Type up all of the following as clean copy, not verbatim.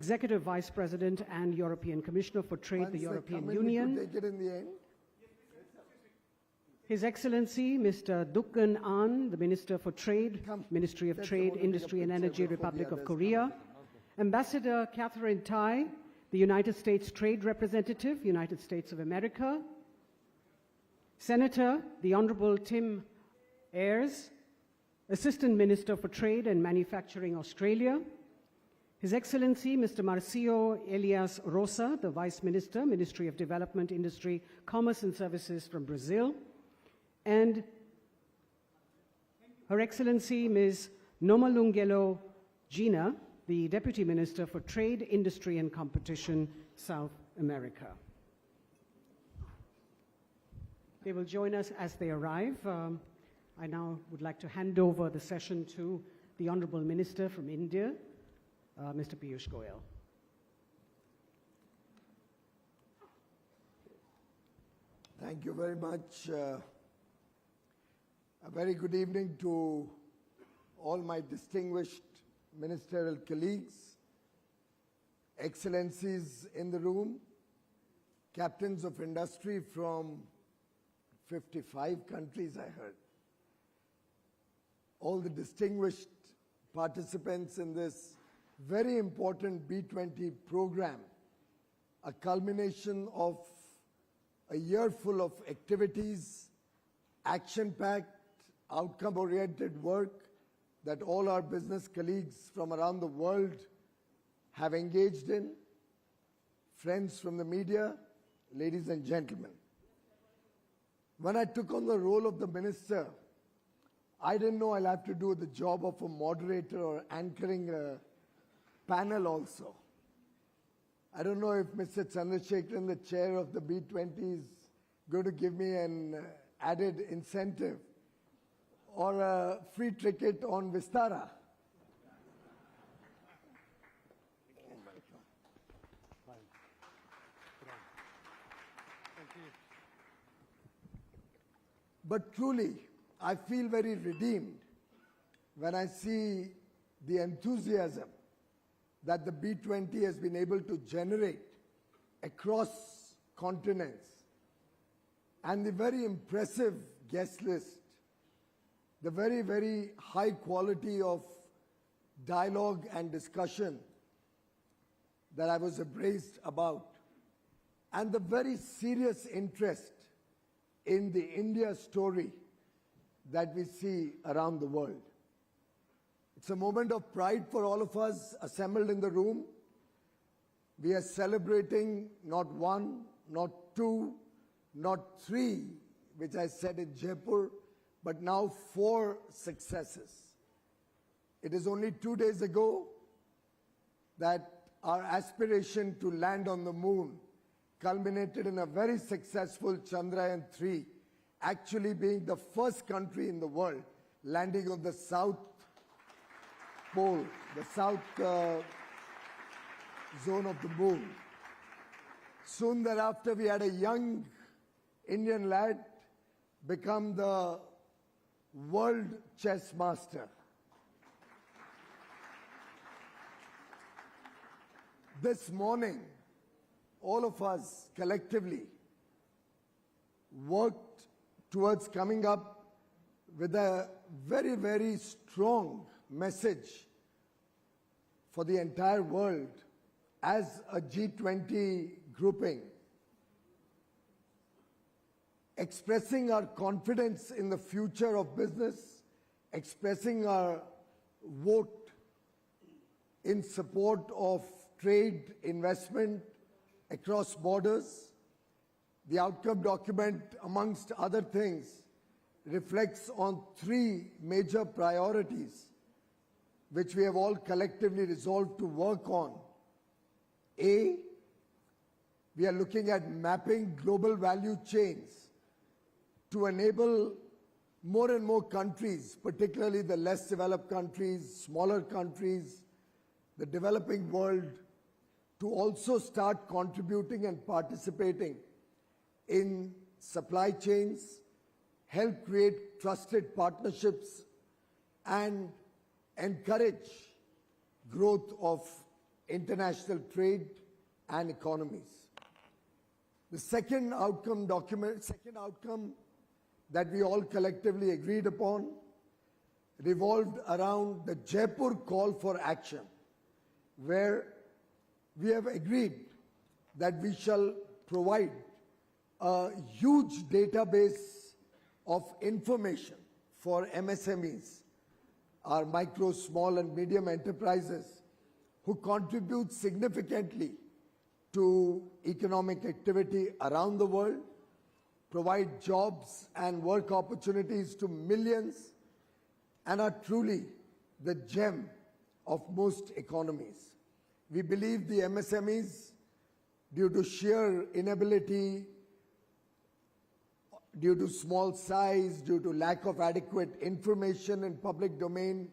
Executive Vice President and European Commissioner for Trade, the European Union. Take it in the end. His Excellency, Mr. Dukkan An, the Minister for Trade, Ministry of Trade, Industry and Energy, Republic of Korea. Ambassador Catherine Tai, the United States Trade Representative, United States of America. Senator, the Honorable Tim Ayres, Assistant Minister for Trade and Manufacturing, Australia. His Excellency, Mr. Marcio Elias Rosa, the Vice Minister, Ministry of Development, Industry, Commerce and Services from Brazil. And Her Excellency, Ms. Nomalungelo Gina, the Deputy Minister for Trade, Industry and Competition, South America. They will join us as they arrive. I now would like to hand over the session to the Honorable Minister from India, Mr. Piyush Goyal. Thank you very much. A very good evening to all my distinguished ministerial colleagues, excellencies in the room, captains of industry from 55 countries, I heard. All the distinguished participants in this very important B20 program, a culmination of a year full of activities, action-packed, outcome-oriented work that all our business colleagues from around the world have engaged in, friends from the media, ladies and gentlemen. When I took on the role of the minister, I didn't know I'll have to do the job of a moderator or anchoring a panel also. I don't know if Mr. Chandrasekharan, the chair of the B20, is going to give me an added incentive or a free ticket on Vistara. But truly, I feel very redeemed when I see the enthusiasm that the B20 has been able to generate across continents and the very impressive guest list, the very, very high quality of dialogue and discussion that I was appraised about, and the very serious interest in the India story that we see around the world. It's a moment of pride for all of us assembled in the room. We are celebrating not one, not two, not three, which I said in Jaipur, but now 4 successes. It is only 2 days ago that our aspiration to land on the moon culminated in a very successful Chandrayaan-3, actually being the first country in the world landing on the South Pole, the south zone of the moon. Soon thereafter, we had a young Indian lad become the world chess master. This morning, all of us collectively worked towards coming up with a very, very strong message for the entire world as a G20 grouping, expressing our confidence in the future of business, expressing our vote in support of trade, investment across borders. The outcome document, amongst other things, reflects on 3 major priorities which we have all collectively resolved to work on. A, we are looking at mapping global value chains to enable more and more countries, particularly the less developed countries, smaller countries, the developing world, to also start contributing and participating in supply chains, help create trusted partnerships, and encourage growth of international trade and economies. The second outcome that we all collectively agreed upon revolved around the Jaipur call for action, where we have agreed that we shall provide a huge database of information for MSMEs, our micro, small and medium enterprises, who contribute significantly to economic activity around the world, provide jobs and work opportunities to millions, and are truly the gem of most economies. We believe the MSMEs, due to sheer inability, due to small size, due to lack of adequate information in public domain,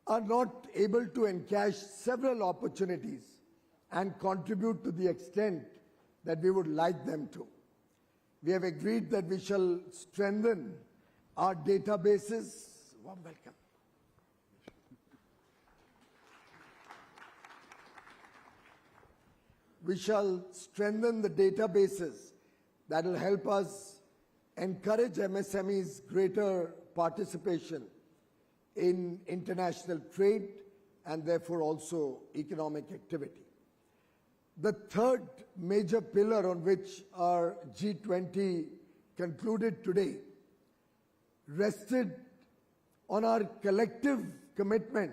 are not able to encash several opportunities and contribute to the extent that we would like them to. We have agreed that we shall strengthen our databases. Warm welcome. We shall strengthen the databases that will help us encourage MSMEs' greater participation in international trade and therefore also economic activity. The third major pillar on which our G20 concluded today rested on our collective commitment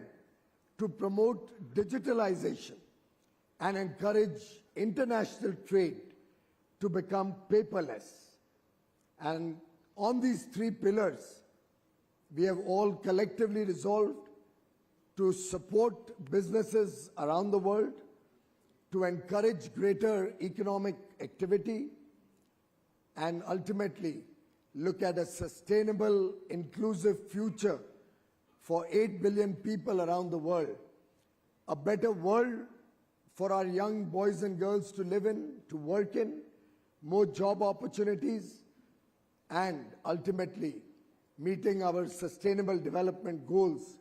to promote digitalization and encourage international trade to become paperless. And on these three pillars, we have all collectively resolved to support businesses around the world, to encourage greater economic activity, and ultimately look at a sustainable, inclusive future for 8 billion people around the world, a better world for our young boys and girls to live in, to work in, more job opportunities, and ultimately meeting our sustainable development goals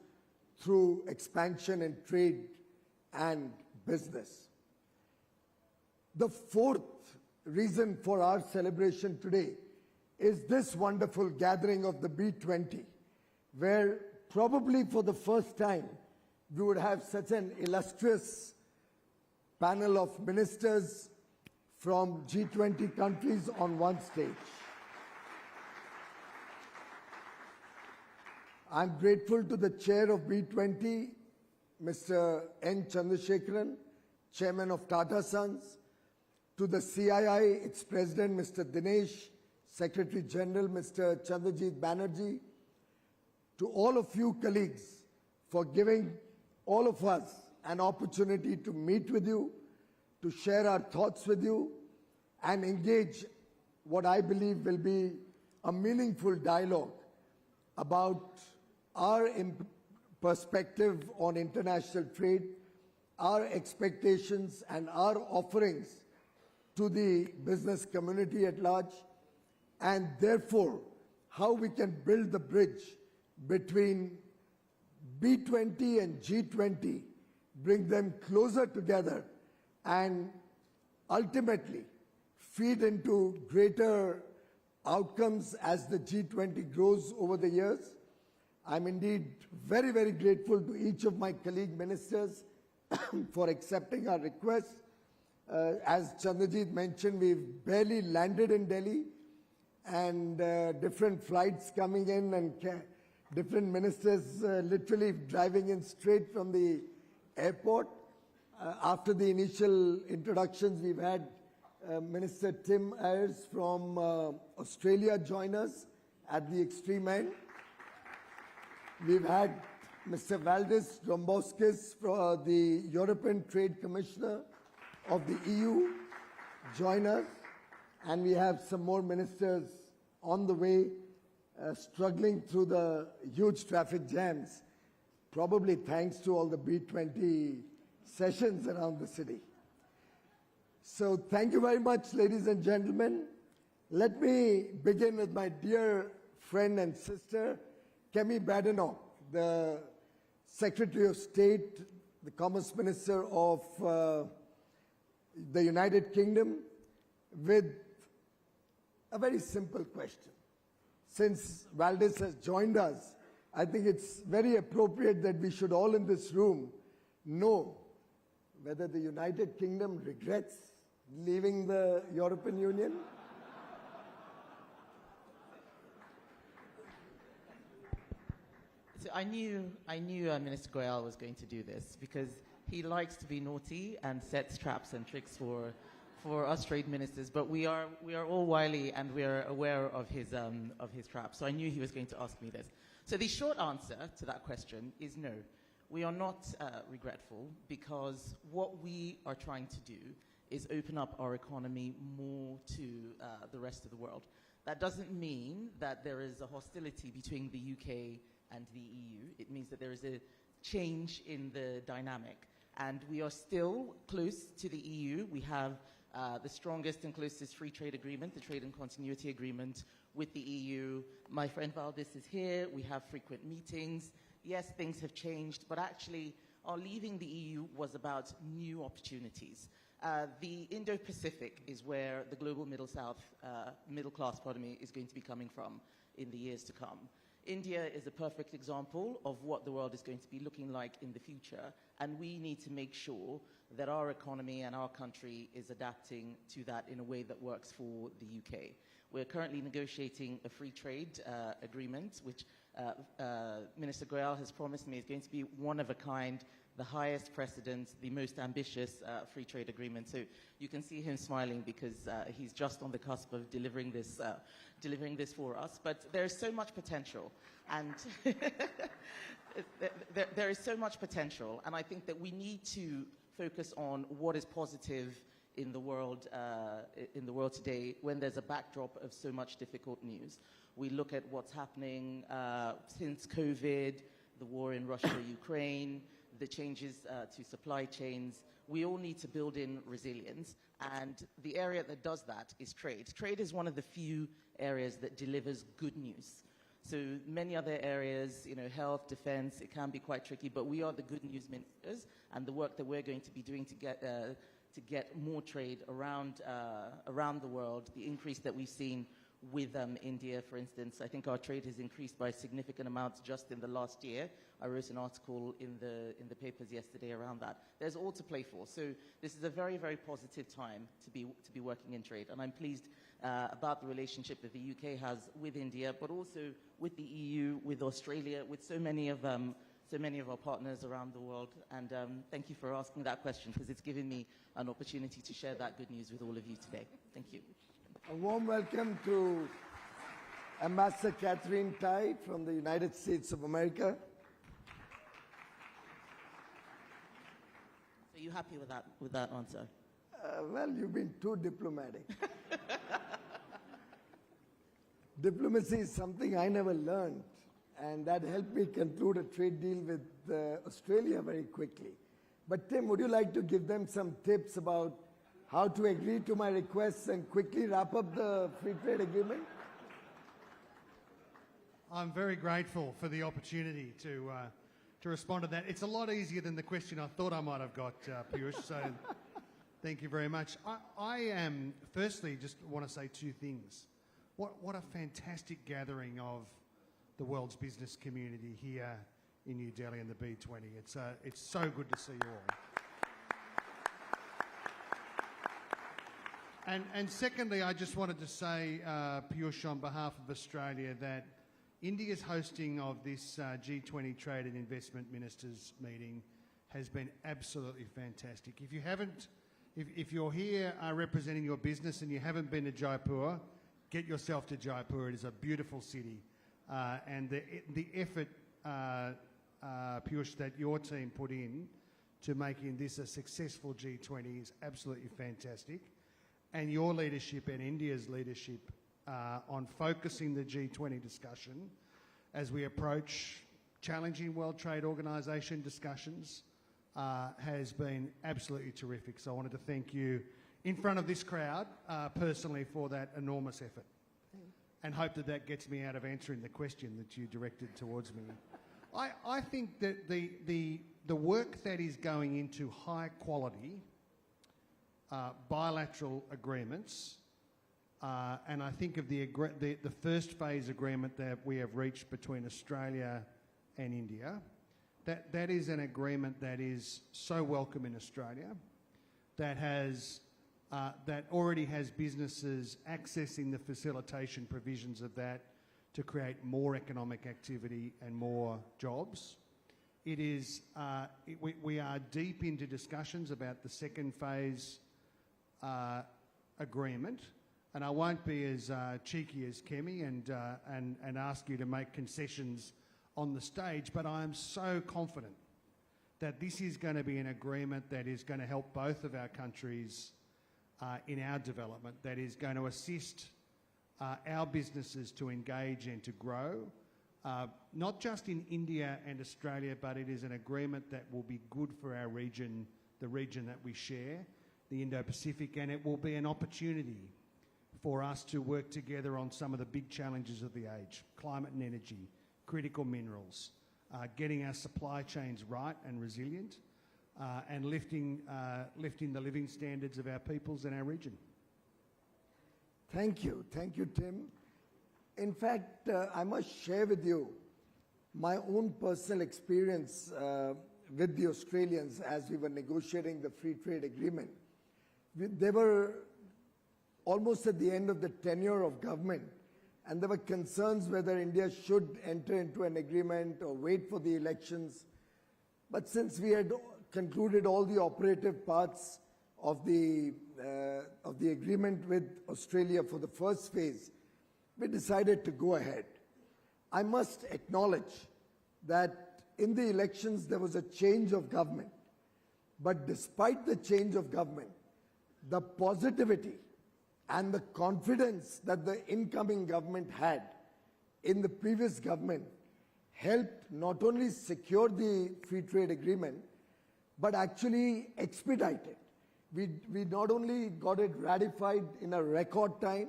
through expansion in trade and business. The fourth reason for our celebration today is this wonderful gathering of the B20, where probably for the first time we would have such an illustrious panel of ministers from G20 countries on one stage. I'm grateful to the chair of B20, Mr. N. Chandrasekaran, chairman of Tata Sons, to the CII, its president, Mr. Dinesh, Secretary General, Mr. Chandrajit Banerjee, to all of you colleagues for giving all of us an opportunity to meet with you, to share our thoughts with you, and engage what I believe will be a meaningful dialogue about our perspective on international trade, our expectations and our offerings to the business community at large, and therefore how we can build the bridge between B20 and G20, bring them closer together, and ultimately feed into greater outcomes as the G20 grows over the years. I'm indeed very, very grateful to each of my colleague ministers for accepting our request. As Chandrajit mentioned, we've barely landed in Delhi, and different flights coming in and different ministers literally driving in straight from the airport. After the initial introductions, we've had Minister Tim Ayers from Australia join us at the extreme end. We've had Mr. Valdis Dombrovskis, the European Trade Commissioner of the EU, join us. And we have some more ministers on the way, struggling through the huge traffic jams, probably thanks to all the B20 sessions around the city. So thank you very much, ladies and gentlemen. Let me begin with my dear friend and sister, Kemi Badenoch, the Secretary of State, the Commerce Minister of the United Kingdom with a very simple question. Since Valdis has joined us, I think it's very appropriate that we should all in this room know whether the United Kingdom regrets leaving the European Union. So I knew Minister Goyal was going to do this because he likes to be naughty and sets traps and tricks for us trade ministers. But we are all wily and we are aware of his traps. So I knew he was going to ask me this. So the short answer to that question is no. We are not regretful because what we are trying to do is open up our economy more to the rest of the world. That doesn't mean that there is a hostility between the UK and the EU. It means that there is a change in the dynamic. And we are still close to the EU. We have the strongest and closest free trade agreement, the Trade and Continuity Agreement with the EU. My friend Valdis is here. We have frequent meetings. Yes, things have changed, but actually our leaving the EU was about new opportunities. The Indo-Pacific is where the global middle class, is going to be coming from in the years to come. India is a perfect example of what the world is going to be looking like in the future, and we need to make sure that our economy and our country is adapting to that in a way that works for the UK. We're currently negotiating a free trade agreement, which Minister Goyal has promised me is going to be one of a kind, the highest precedent, the most ambitious free trade agreement. So you can see him smiling because he's just on the cusp of delivering this for us. But there is so much potential, and there is so much potential, and I think that we need to focus on what is positive in the world today when there's a backdrop of so much difficult news. We look at what's happening since COVID, the war in Russia, Ukraine, the changes to supply chains. We all need to build in resilience, and the area that does that is trade. Trade is one of the few areas that delivers good news. So many other areas, health, defense, it can be quite tricky, but we are the good news ministers, and the work that we're going to be doing to get more trade around the world, the increase that we've seen with India, for instance. I think our trade has increased by significant amounts just in the last year. I wrote an article in the papers yesterday around that. There's all to play for. So this is a very, very positive time to be working in trade. And I'm pleased about the relationship that the UK has with India, but also with the EU, with Australia, with so many of our partners around the world. And thank you for asking that question, because it's given me an opportunity to share that good news with all of you today. Thank you. A warm welcome to Ambassador Catherine Tai from the United States of America. Are you happy with that answer? Well, you've been too diplomatic. Diplomacy is something I never learned, and that helped me conclude a trade deal with Australia very quickly. But Tim, would you like to give them some tips about how to agree to my requests and quickly wrap up the free trade agreement? I'm very grateful for the opportunity to respond to that. It's a lot easier than the question I thought I might have got, Piyush, so thank you very much. I firstly just want to say two things. What a fantastic gathering of the world's business community here in New Delhi and the B20. It's so good to see you all. And secondly, I just wanted to say, Piyush, on behalf of Australia, that India's hosting of this G20 Trade and Investment Ministers meeting has been absolutely fantastic. If you're here representing your business and you haven't been to Jaipur, get yourself to Jaipur. It is a beautiful city, and the effort, Piyush, that your team put in to making this a successful G20 is absolutely fantastic. And your leadership and India's leadership on focusing the G20 discussion as we approach challenging World Trade Organization discussions has been absolutely terrific. So I wanted to thank you in front of this crowd personally for that enormous effort, and hope that gets me out of answering the question that you directed towards me. I think that the the work that is going into high quality bilateral agreements, and I think of the first phase agreement that we have reached between Australia and India, that is an agreement that is so welcome in Australia, that has that already has businesses accessing the facilitation provisions of that to create more economic activity and more jobs. It is, we are deep into discussions about the second phase agreement, and I won't be as cheeky as Kemi and ask you to make concessions on the stage, but I am so confident that this is going to be an agreement that is going to help both of our countries in our development, that is going to assist our businesses to engage and to grow, not just in India and Australia, but it is an agreement that will be good for our region, the region that we share, the Indo-Pacific, and it will be an opportunity for us to work together on some of the big challenges of the age: climate and energy, critical minerals, getting our supply chains right and resilient, and lifting the living standards of our peoples in our region. Thank you, Tim. In fact, I must share with you my own personal experience with the Australians as we were negotiating the free trade agreement. They were almost at the end of the tenure of government, and there were concerns whether India should enter into an agreement or wait for the elections. But since we had concluded all the operative parts of the agreement with Australia for the first phase, we decided to go ahead. I must acknowledge that in the elections there was a change of government. But despite the change of government, the positivity and the confidence that the incoming government had in the previous government helped not only secure the free trade agreement, but actually expedite it. We not only got it ratified in a record time,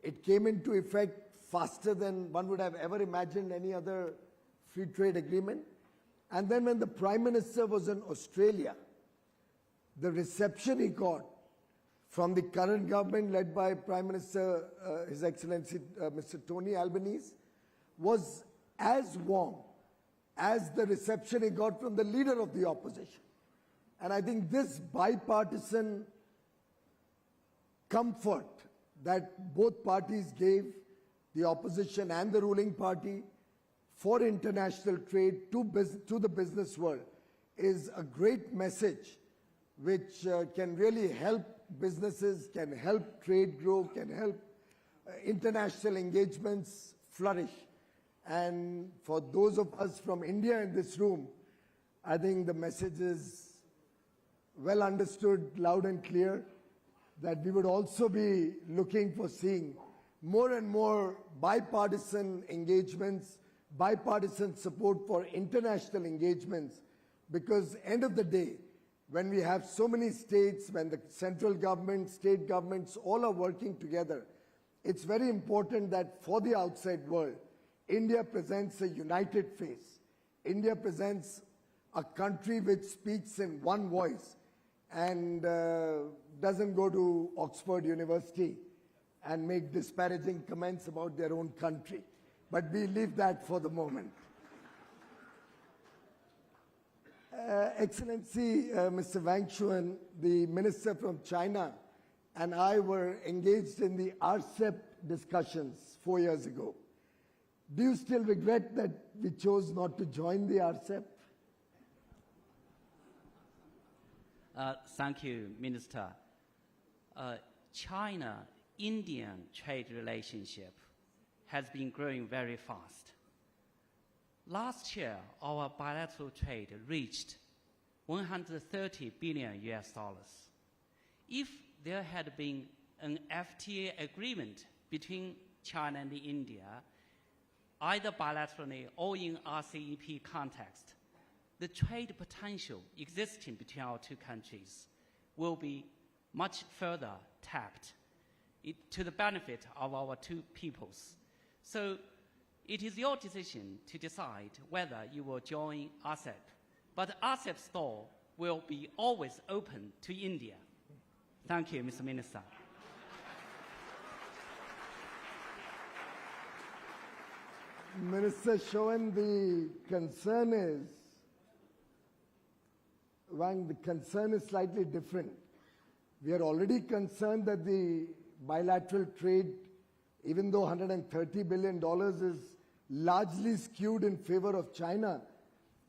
it came into effect faster than one would have ever imagined any other free trade agreement. And then when the Prime Minister was in Australia, the reception he got from the current government led by Prime Minister, His Excellency Mr. Tony Albanese, was as warm as the reception he got from the leader of the opposition. And I think this bipartisan comfort that both parties gave, the opposition and the ruling party, for international trade to the business world, is a great message which can really help businesses, can help trade grow, can help international engagements flourish. And for those of us from India in this room, I think the message is well understood, loud and clear, that we would also be looking for seeing more and more bipartisan engagements, bipartisan support for international engagements, because end of the day, when we have so many states, when the central government, state governments all are working together, it's very important that for the outside world, India presents a united face. India presents a country which speaks in one voice and doesn't go to Oxford University and make disparaging comments about their own country. But we leave that for the moment. Excellency, Mr. Wang Shuan, the minister from China, and I were engaged in the RCEP discussions 4 years ago. Do you still regret that we chose not to join the RCEP? Thank you, Minister. China-Indian trade relationship has been growing very fast. Last year, our bilateral trade reached $130 billion US. If there had been an FTA agreement between China and India, either bilaterally or in RCEP context, the trade potential existing between our two countries will be much further tapped to the benefit of our two peoples. So it is your decision to decide whether you will join RCEP but ASEP store will be always open to India. Thank you, Mr. Minister. Minister Showen, the concern is, Wang, the concern is slightly different. We are already concerned that the bilateral trade, even though $130 billion is largely skewed in favor of China,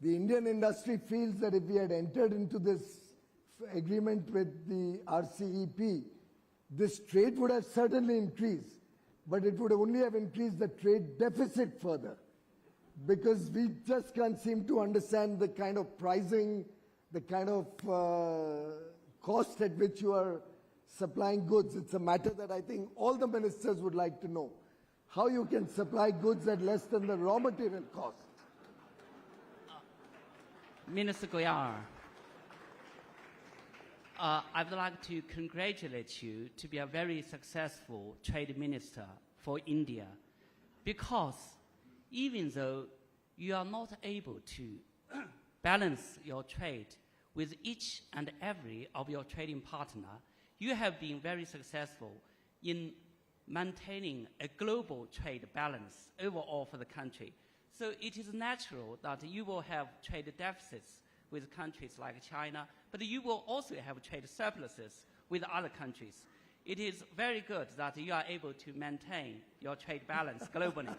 the Indian industry feels that if we had entered into this agreement with the RCEP, this trade would have certainly increased, but it would only have increased the trade deficit further, because we just can't seem to understand the kind of pricing, the kind of cost at which you are supplying goods. It's a matter that I think all the ministers would like to know, how you can supply goods at less than the raw material cost. Minister Goyal, I would like to congratulate you to be a very successful trade minister for India, because even though you are not able to balance your trade with each and every of your trading partner, you have been very successful in maintaining a global trade balance overall for the country. So it is natural that you will have trade deficits with countries like China, but you will also have trade surpluses with other countries. It is very good that you are able to maintain your trade balance globally.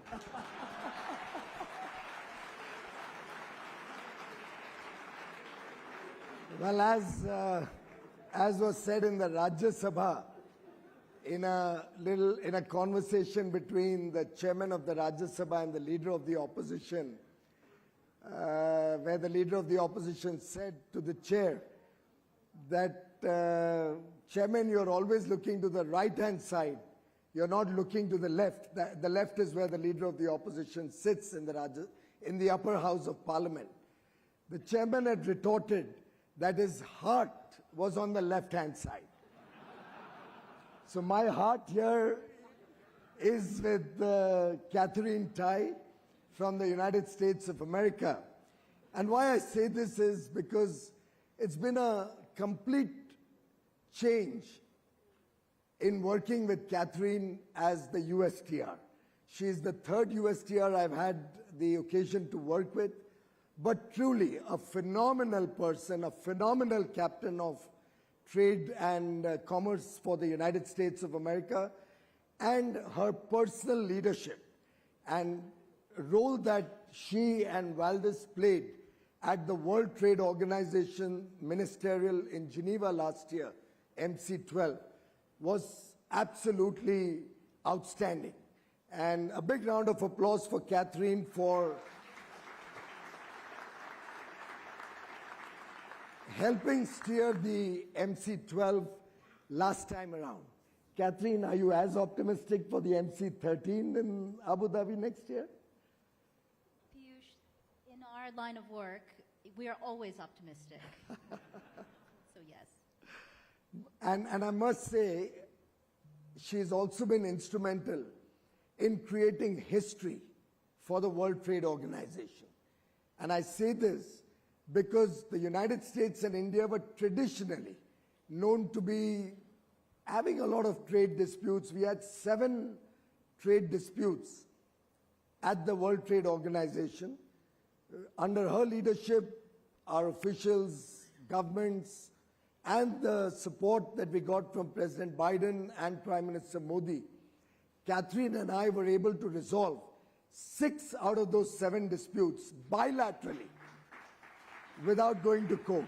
Well, as was said in the Rajya Sabha, in a conversation between the chairman of the Rajya Sabha and the leader of the opposition, where the leader of the opposition said to the chair that, Chairman, you're always looking to the right-hand side. You're not looking to the left. The left is where the leader of the opposition sits in the upper house of parliament. The chairman had retorted that his heart was on the left-hand side. So my heart here is with Catherine Tai from the United States of America. And why I say this is because it's been a complete change in working with Catherine as the USTR. She is the third USTR I've had the occasion to work with, but truly a phenomenal person, a phenomenal captain of trade and commerce for the United States of America, and her personal leadership and role that she and Valdez played at the World Trade Organization Ministerial in Geneva last year, MC12, was absolutely outstanding. And a big round of applause for Catherine for helping steer the MC12 last time around. Catherine, are you as optimistic for the MC13 in Abu Dhabi next year? Piyush, in our line of work, we are always optimistic. So yes. And I must say, she's also been instrumental in creating history for the World Trade Organization. And I say this because the United States and India were traditionally known to be having a lot of trade disputes. We had 7 trade disputes at the World Trade Organization. Under her leadership, our officials, governments, and the support that we got from President Biden and Prime Minister Modi, Catherine and I were able to resolve 6 out of those 7 disputes bilaterally without going to court.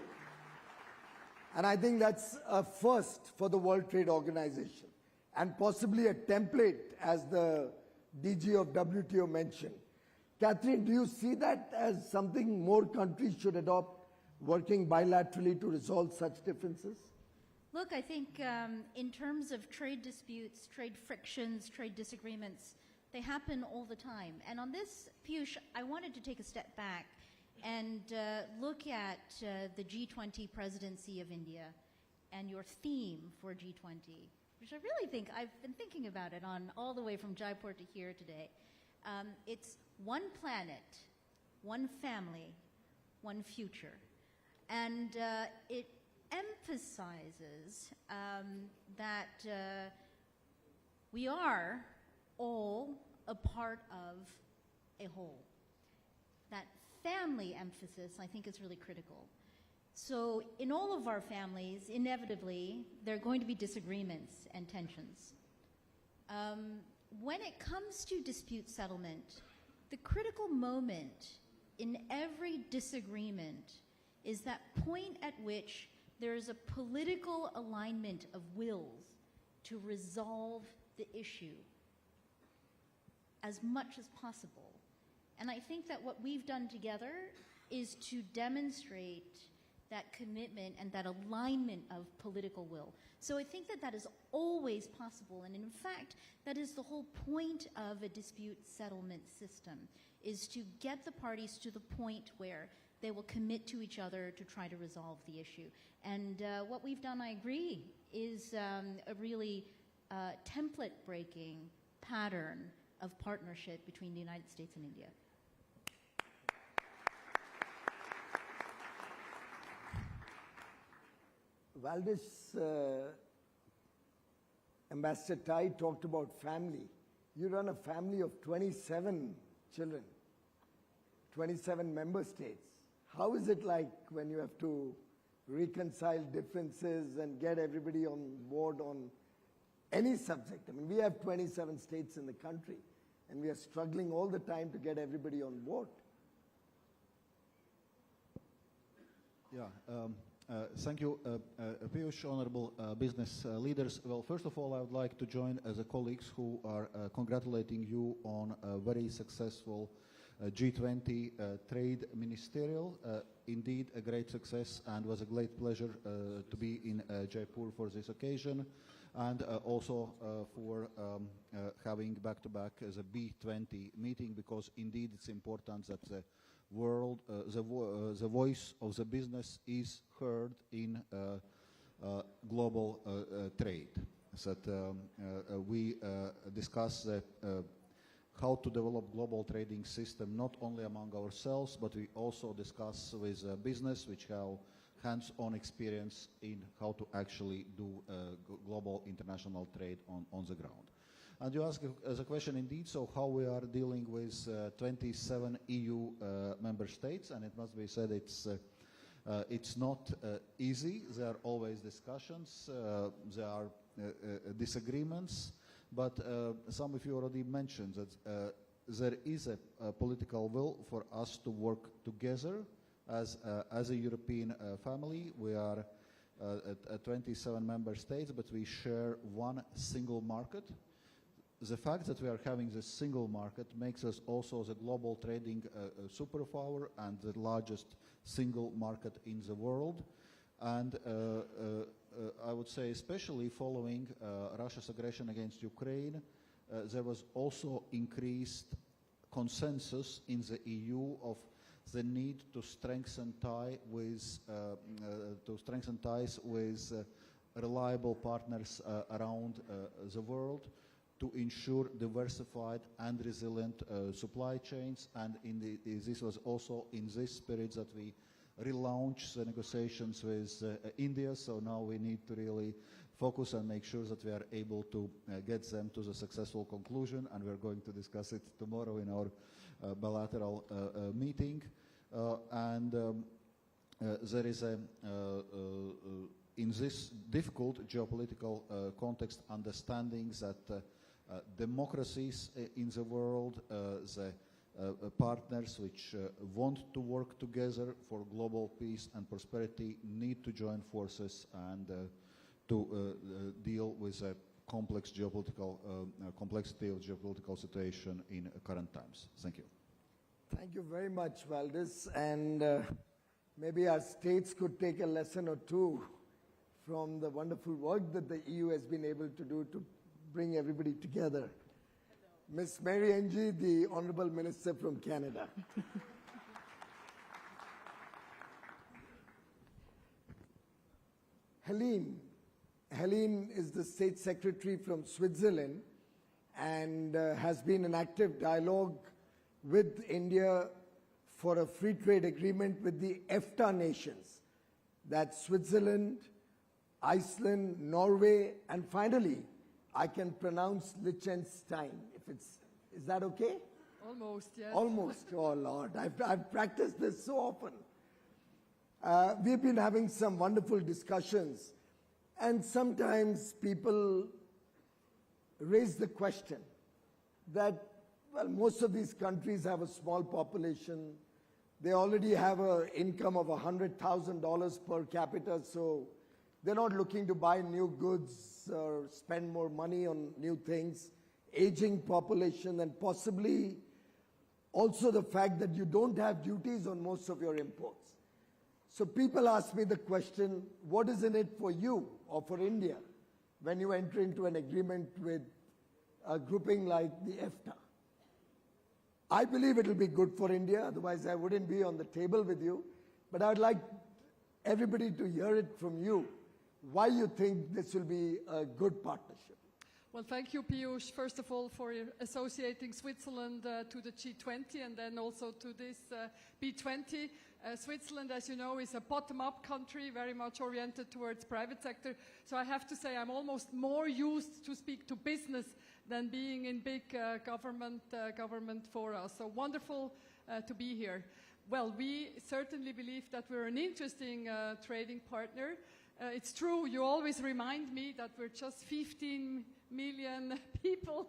And I think that's a first for the World Trade Organization, and possibly a template, as the DG of WTO mentioned. Catherine, do you see that as something more countries should adopt, working bilaterally to resolve such differences? Look, I think in terms of trade disputes, trade frictions, trade disagreements, they happen all the time. And on this, Piyush, I wanted to take a step back and look at the G20 presidency of India and your theme for G20, which I really think, I've been thinking about it on all the way from Jaipur to here today. It's one planet, one family, one future. And it emphasizes that we are all a part of a whole. That family emphasis, I think, is really critical. So in all of our families, inevitably, there are going to be disagreements and tensions. When it comes to dispute settlement, the critical moment in every disagreement is that point at which there is a political alignment of wills to resolve the issue as much as possible. And I think that what we've done together is to demonstrate that commitment and that alignment of political will. So I think that that is always possible, and in fact, that is the whole point of a dispute settlement system, is to get the parties to the point where they will commit to each other to try to resolve the issue. And what we've done, I agree, is a really template-breaking pattern of partnership between the United States and India. Valdis, Ambassador Tai talked about family. You run a family of 27 children, 27 member states. How is it like when you have to reconcile differences and get everybody on board on any subject? I mean, we have 27 states in the country, and we are struggling all the time to get everybody on board. Yeah. Thank you, Piyush, honorable business leaders. Well, first of all, I would like to join the colleagues who are congratulating you on a very successful G20 trade ministerial. Indeed, a great success, and was a great pleasure to be in Jaipur for this occasion, and also for having back-to-back as a B20 meeting, because indeed it's important that the world, the voice of the business is heard in global trade. So that we discuss how to develop global trading system not only among ourselves, but we also discuss with business which have hands-on experience in how to actually do global international trade on the ground. And you ask as a question indeed, so how we are dealing with 27 EU member states, and it must be said it's not easy. There are always discussions, there are disagreements, but some of you already mentioned that there is a political will for us to work together as a European family. We are 27 member states, but we share one single market. The fact that we are having this single market makes us also the global trading superpower and the largest single market in the world. And I would say, especially following Russia's aggression against Ukraine, there was also increased consensus in the EU of the need to strengthen ties with reliable partners around the world, to ensure diversified and resilient supply chains. And this was also in this spirit that we relaunched the negotiations with India. So now we need to really focus and make sure that we are able to get them to the successful conclusion. And we're going to discuss it tomorrow in our bilateral meeting. There is in this difficult geopolitical context, understanding that democracies in the world, the partners which want to work together for global peace and prosperity, need to join forces and to deal with a complex geopolitical complexity of geopolitical situation in current times. Thank you. Thank you very much, Valdis. And maybe our states could take a lesson or two from the wonderful work that the EU has been able to do to bring everybody together. Ms. Mary Ng, the Honorable Minister from Canada. Helene is the State Secretary from Switzerland and has been in active dialogue with India for a free trade agreement with the EFTA nations. That's Switzerland, Iceland, Norway, and finally, I can pronounce Liechtenstein. Is that okay? Almost, yes. Almost. Oh, Lord. I've practiced this so often. We've been having some wonderful discussions, and sometimes people raise the question that, well, most of these countries have a small population. They already have an income of $100,000 per capita, so they're not looking to buy new goods or spend more money on new things. Aging population, and possibly also the fact that you don't have duties on most of your imports. So people ask me the question, what is in it for you or for India when you enter into an agreement with a grouping like the EFTA? I believe it will be good for India, otherwise I wouldn't be on the table with you. But I would like everybody to hear it from you, why you think this will be a good partnership. Well, thank you, Piyush, first of all, for associating Switzerland to the G20 and then also to this B20. Switzerland, as you know, is a bottom-up country, very much oriented towards private sector. So I have to say I'm almost more used to speak to business than being in big government for us. So wonderful to be here. Well, we certainly believe that we're an interesting trading partner. It's true, you always remind me that we're just 15 million people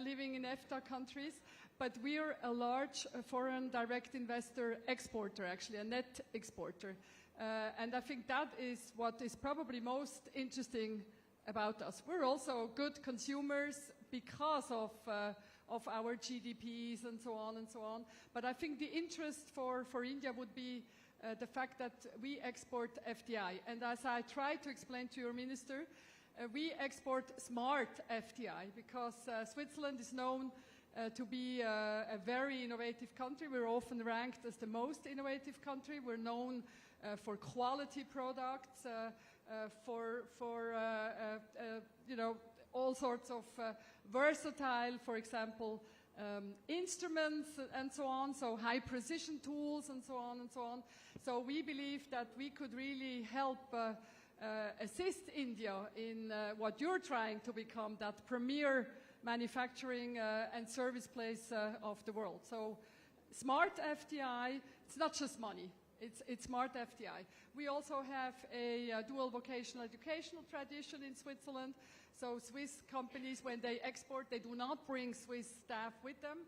living in EFTA countries, but we're a large foreign direct investor exporter, actually, a net exporter. And I think that is what is probably most interesting about us. We're also good consumers because of our GDPs and so on and so on. But I think the interest for India would be the fact that we export FDI. And as I tried to explain to your minister, we export smart FDI because Switzerland is known to be a very innovative country. We're often ranked as the most innovative country. We're known for quality products, you know, all sorts of versatile, for example, instruments and so on, so high precision tools and so on and so on. So we believe that we could really help assist India in what you're trying to become, that premier manufacturing and service place of the world. So smart FDI, it's not just money, it's smart FDI. We also have a dual vocational educational tradition in Switzerland. So Swiss companies, when they export, they do not bring Swiss staff with them.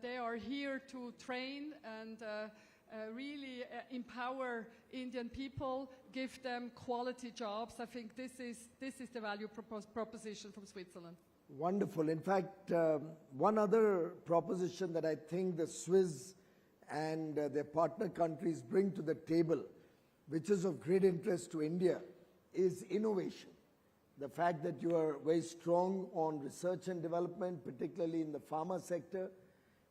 They are here to train and really empower Indian people, give them quality jobs. I think this is the value proposition from Switzerland. Wonderful. In fact, one other proposition that I think the Swiss and their partner countries bring to the table, which is of great interest to India, is innovation. The fact that you are very strong on research and development, particularly in the pharma sector.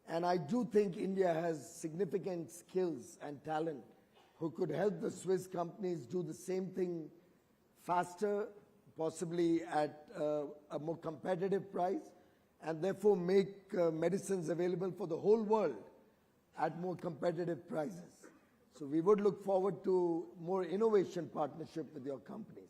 And I do think India has significant skills and talent who could help the Swiss companies do the same thing faster, possibly at a more competitive price, and therefore make medicines available for the whole world at more competitive prices. So we would look forward to more innovation partnership with your companies.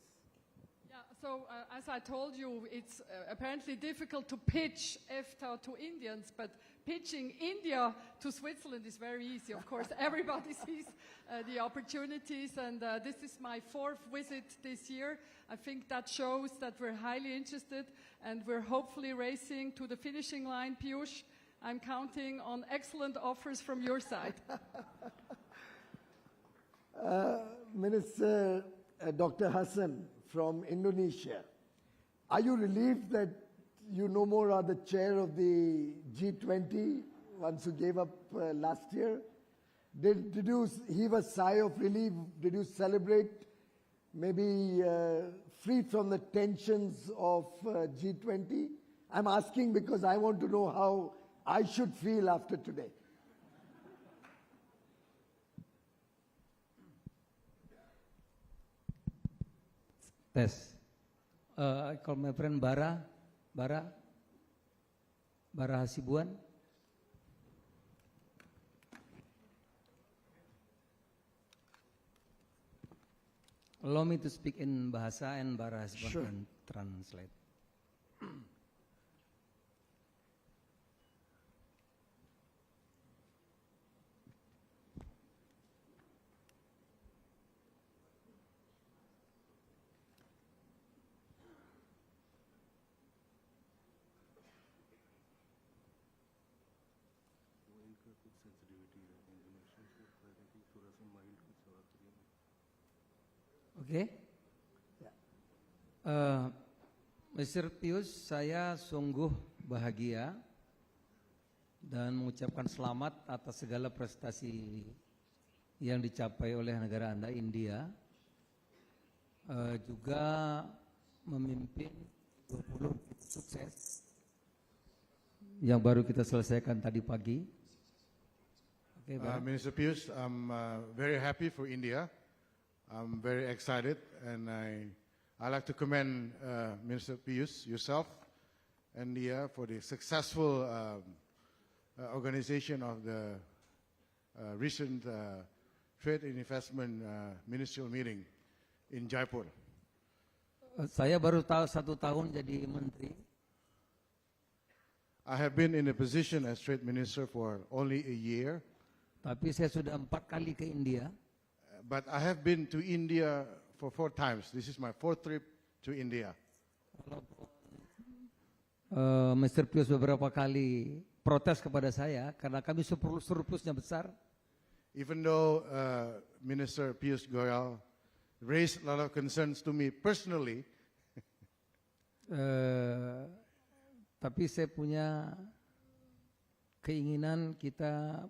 So, as I told you, it's apparently difficult to pitch EFTA to Indians, but pitching India to Switzerland is very easy. Of course, everybody sees the opportunities, and this is my 4th visit this year. I think that shows that we're highly interested, and we're hopefully racing to the finishing line, Piyush. I'm counting on excellent offers from your side. Minister Dr. Hassan, from Indonesia. Are you relieved that you no more are the chair of the G20 once you gave up last year? Did you heave a sigh of relief? Did you celebrate, maybe free from the tensions of G20? I'm asking because I want to know how I should feel after today. Tes. I call my friend Bara Hasibuan. allow me to speak in bahasa and Bara has Sure. can translate. Oke. Mr. Pius, saya sungguh bahagia dan mengucapkan selamat atas segala prestasi yang dicapai oleh negara Anda, India. Juga memimpin 20 sukses yang baru kita selesaikan tadi pagi. Okay, Minister Pius, I'm very happy for India. I'm very excited, and I like to commend Minister Pius, yourself, and India for the successful organization of the recent Trade and Investment Ministerial Meeting in Jaipur. Saya baru 1 tahun jadi menteri. I have been in a position as Trade Minister for only a year. Tapi saya sudah 4 kali ke India. But I have been to India for 4 times. This is my 4th trip to India. Mr. Pius beberapa kali protes kepada saya karena kami surplusnya besar. Even though Minister Pius Goyal raised a lot of concerns to me personally, tapi saya punya keinginan kita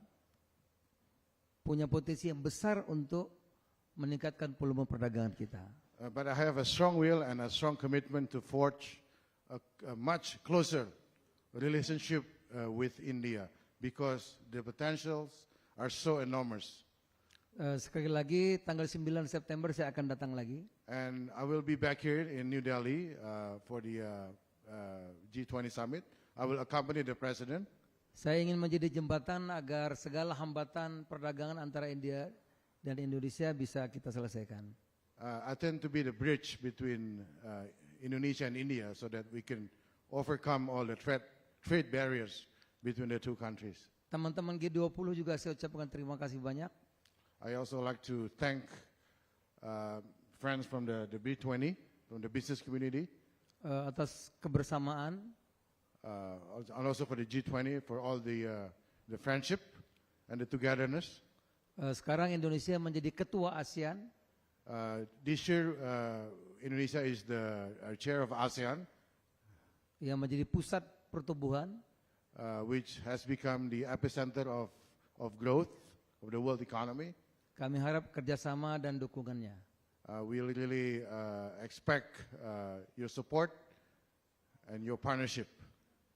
punya potensi yang besar untuk meningkatkan volume perdagangan kita. but I have a strong will and a strong commitment to forge a much closer relationship with India because the potentials are so enormous. Sekali lagi tanggal 9 September saya akan datang lagi. And I will be back here in New Delhi for the G20 Summit. I will accompany the President. Saya ingin menjadi jembatan agar segala hambatan perdagangan antara India dan Indonesia bisa kita selesaikan. I tend to be the bridge between Indonesia and India so that we can overcome all the trade barriers between the two countries. Teman-teman G20 juga saya ucapkan terima kasih banyak. I also like to thank friends from the B20, from the business community, Atas kebersamaan. and also for the G20 for all the friendship and the togetherness. Sekarang Indonesia menjadi ketua ASEAN. This year, Indonesia is the chair of ASEAN, Yang menjadi pusat pertumbuhan. which has become the epicenter of growth of the world economy. Kami harap kerjasama dan dukungannya. We really expect your support and your partnership.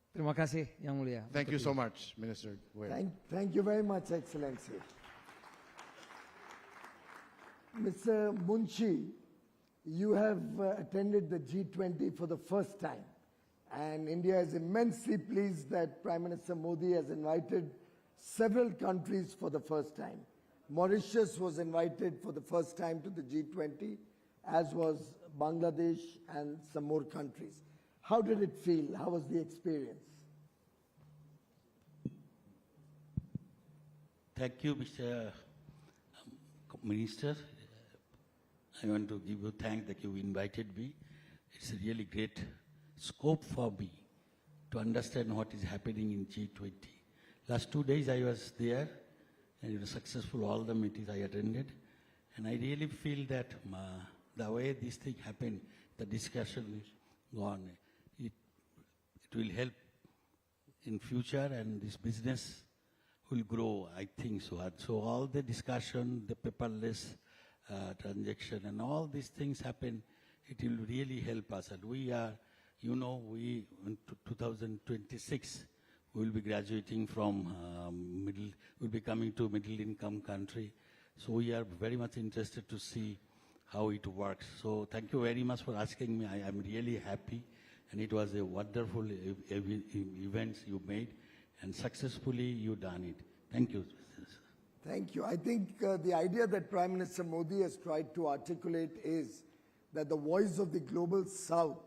Terima kasih Yang Mulia. Thank you so much, Minister Goyal. Thank you very much, Excellency. Mr. Munshi, you have attended the G20 for the first time, and India is immensely pleased that Prime Minister Modi has invited several countries for the first time. Mauritius was invited for the first time to the G20, as was Bangladesh and some more countries. How did it feel? How was the experience? Thank you, Mr. Minister. I want to give you thanks that you invited me. It's a really great scope for me to understand what is happening in G20. Last 2 days I was there, and it was successful, all the meetings I attended. And I really feel that the way this thing happened, the discussion is gone. It will help in future, and this business will grow, I think so. And so all the discussion, the paperless transaction, and all these things happen, it will really help us. And we are, we in 2026, we will be graduating from we'll be coming to middle income country. So we are very much interested to see how it works. So thank you very much for asking me. I am really happy, and it was a wonderful event you made, and successfully you done it. Thank you. Thank you. I think the idea that Prime Minister Modi has tried to articulate is that the voice of the global South,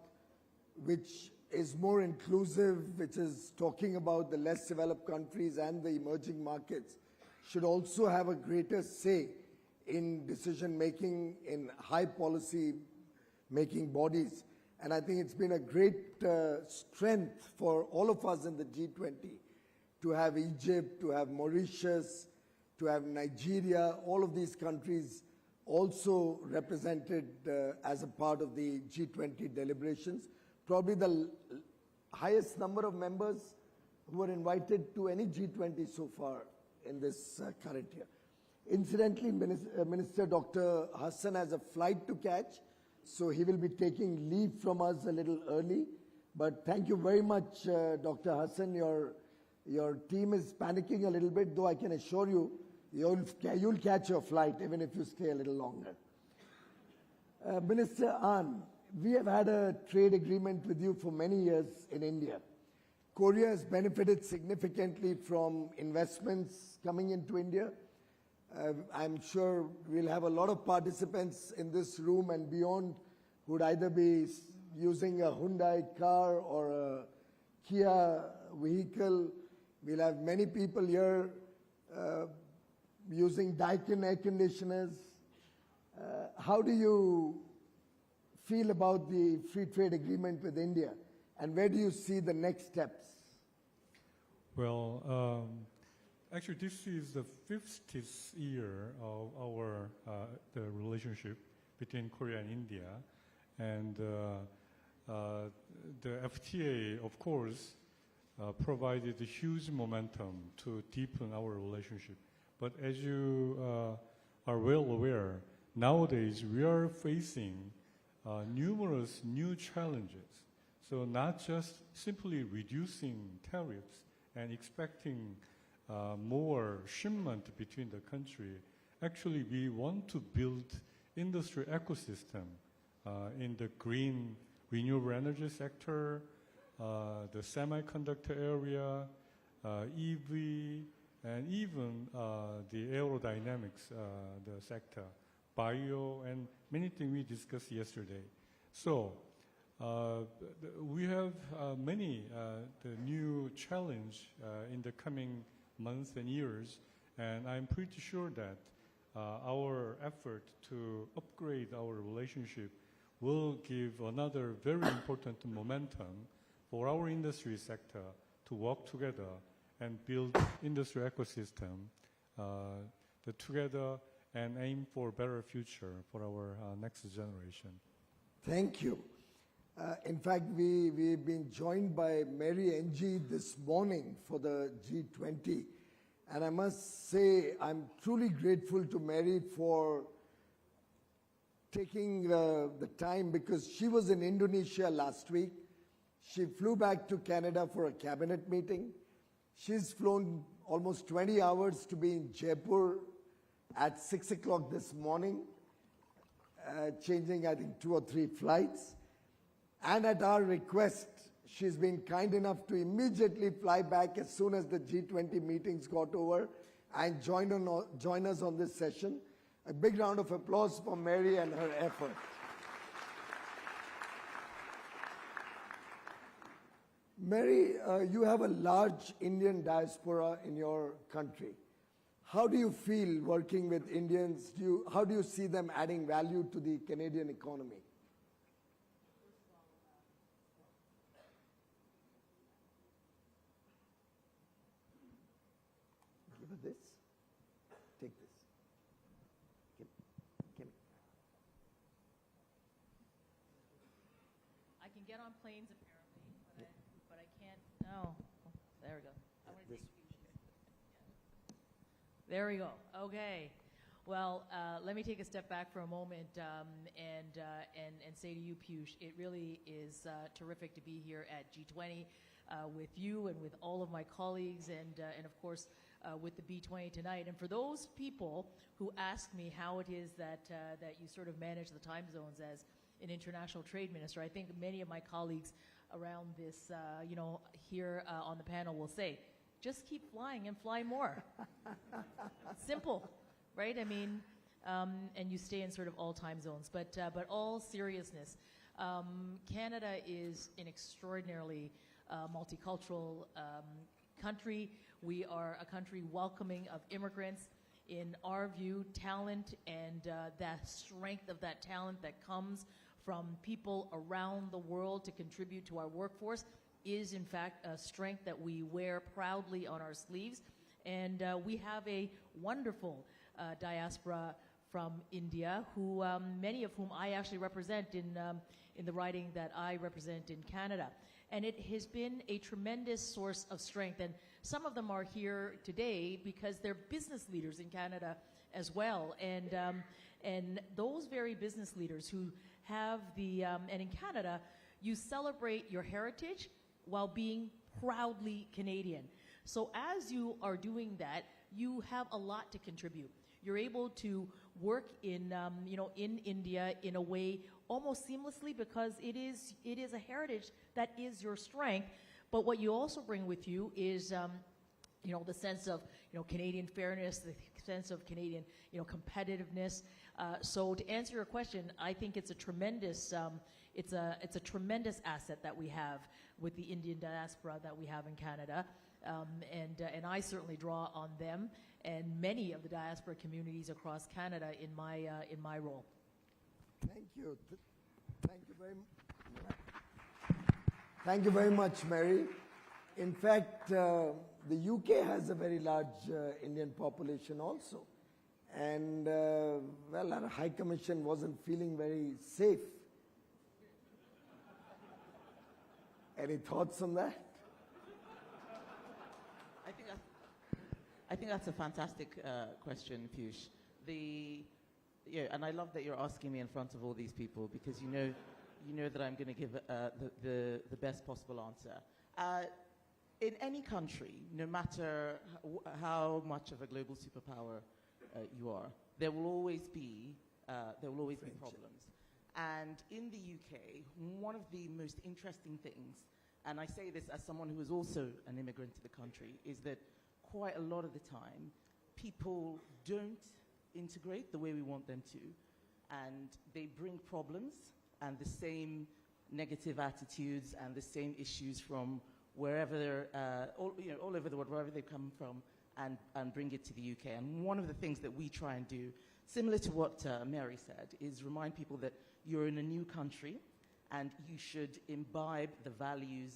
which is more inclusive, which is talking about the less developed countries and the emerging markets, should also have a greater say in decision making in high policy making bodies. And I think it's been a great strength for all of us in the G20 to have Egypt, to have Mauritius, to have Nigeria, all of these countries also represented as a part of the G20 deliberations. Probably the highest number of members who were invited to any G20 so far in this current year. Incidentally, Minister Dr. Hassan has a flight to catch, so he will be taking leave from us a little early. But thank you very much, Dr. Hassan. Your team is panicking a little bit, though I can assure you, you'll catch your flight even if you stay a little longer. Minister An, we have had a trade agreement with you for many years in India. Korea has benefited significantly from investments coming into India. I'm sure we'll have a lot of participants in this room and beyond who would either be using a Hyundai car or a Kia vehicle. We'll have many people here using Daikin air conditioners. How do you feel about the free trade agreement with India, and where do you see the next steps? Well, actually, this is the 50th year of our the relationship between Korea and India, and the FTA, of course, provided a huge momentum to deepen our relationship. But as you are well aware, nowadays we are facing numerous new challenges. So not just simply reducing tariffs and expecting more shipment between the country. Actually, we want to build industry ecosystem in the green renewable energy sector, the semiconductor area, EV, and even the aerodynamics, the sector, bio, and many things we discussed yesterday. So we have many the new challenge in the coming months and years, and I'm pretty sure that our effort to upgrade our relationship will give another very important momentum for our industry sector to work together and build industry ecosystem together and aim for a better future for our next generation. Thank you. In fact, we've been joined by Mary Ng this morning for the G20. And I must say, I'm truly grateful to Mary for taking the time, because she was in Indonesia last week. She flew back to Canada for a cabinet meeting. She's flown almost 20 hours to be in Jaipur at 6 o'clock this morning, changing, I think, 2 or 3 flights. And at our request, she's been kind enough to immediately fly back as soon as the G20 meetings got over and join us on this session. A big round of applause for Mary and her effort. Mary, you have a large Indian diaspora in your country. How do you feel working with Indians? How do you see them adding value to the Canadian economy? Give her this. Take this. Give me. I can get on planes apparently, but I can't. Oh, there we go. I'm going to take There we go. Okay. Well, let me take a step back for a moment and say to you, Piyush, it really is terrific to be here at G20 with you and with all of my colleagues and of course with the B20 tonight. And for those people who ask me how it is that you sort of manage the time zones as an international trade minister, I think many of my colleagues around this, here on the panel will say, just keep flying and fly more. Simple, right? I mean, and you stay in sort of all time zones. But all seriousness, Canada is an extraordinarily multicultural country. We are a country welcoming of immigrants. In our view, talent and that strength of that talent that comes from people around the world to contribute to our workforce is in fact a strength that we wear proudly on our sleeves. And we have a wonderful diaspora from India, who many of whom I actually represent in the riding that I represent in Canada. And it has been a tremendous source of strength. And some of them are here today because they're business leaders in Canada as well. And those very business leaders who have the, and in Canada, you celebrate your heritage while being proudly Canadian. So as you are doing that, you have a lot to contribute. You're able to work in, in India in a way almost seamlessly because it is a heritage that is your strength. But what you also bring with you is, the sense of, Canadian fairness, the sense of Canadian, competitiveness. So to answer your question, I think it's a tremendous, it's a tremendous asset that we have with the Indian diaspora that we have in Canada. And I certainly draw on them and many of the diaspora communities across Canada in my role. Thank you. Thank you very much, Mary. In fact, the UK has a very large Indian population also. And, well, our High Commission wasn't feeling very safe. Any thoughts on that? I think that's a fantastic question, Piyush. And I love that you're asking me in front of all these people because you know that I'm going to give the best possible answer. In any country, no matter how much of a global superpower you are, there will always be problems. And in the UK, one of the most interesting things, and I say this as someone who is also an immigrant to the country, is that quite a lot of the time, people don't integrate the way we want them to, and they bring problems and the same negative attitudes and the same issues from wherever they're, all over the world, wherever they come from, and bring it to the UK. And one of the things that we try and do, similar to what Mary said, is remind people that you're in a new country and you should imbibe the values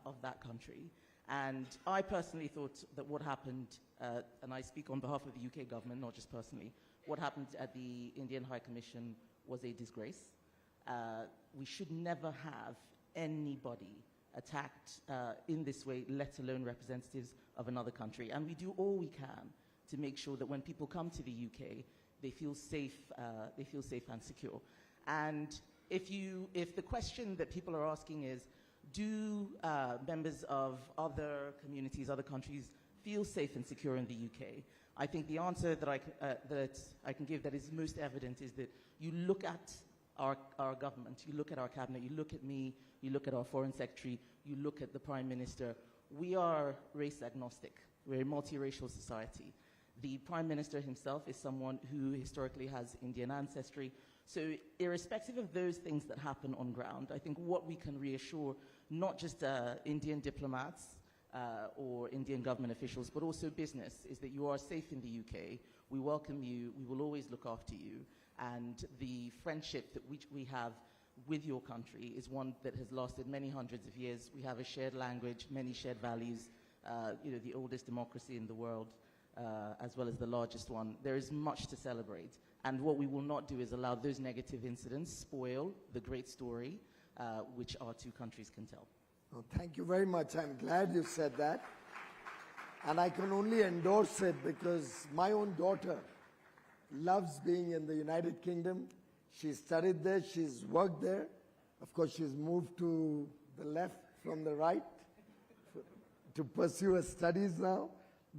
of that country. And I personally thought that what happened, and I speak on behalf of the UK government, not just personally, what happened at the Indian High Commission was a disgrace. We should never have anybody attacked in this way, let alone representatives of another country. And we do all we can to make sure that when people come to the UK, they feel safe and secure. And if the question that people are asking is, do members of other communities, other countries feel safe and secure in the UK? I think the answer that I can give that is most evident is that you look at our government, you look at our cabinet, you look at me, you look at our foreign secretary, you look at the prime minister. We are race agnostic. We're a multiracial society. The prime minister himself is someone who historically has Indian ancestry. So irrespective of those things that happen on ground, I think what we can reassure not just Indian diplomats or Indian government officials, but also business, is that you are safe in the UK. We welcome you. We will always look after you. And the friendship that we have with your country is one that has lasted many hundreds of years. We have a shared language, many shared values, the oldest democracy in the world, as well as the largest one. There is much to celebrate. And what we will not do is allow those negative incidents spoil the great story which our two countries can tell. Oh, thank you very much. I'm glad you said that. And I can only endorse it because my own daughter loves being in the United Kingdom. She studied there, she's worked there. Of course, she's moved to the left from the right to pursue her studies now.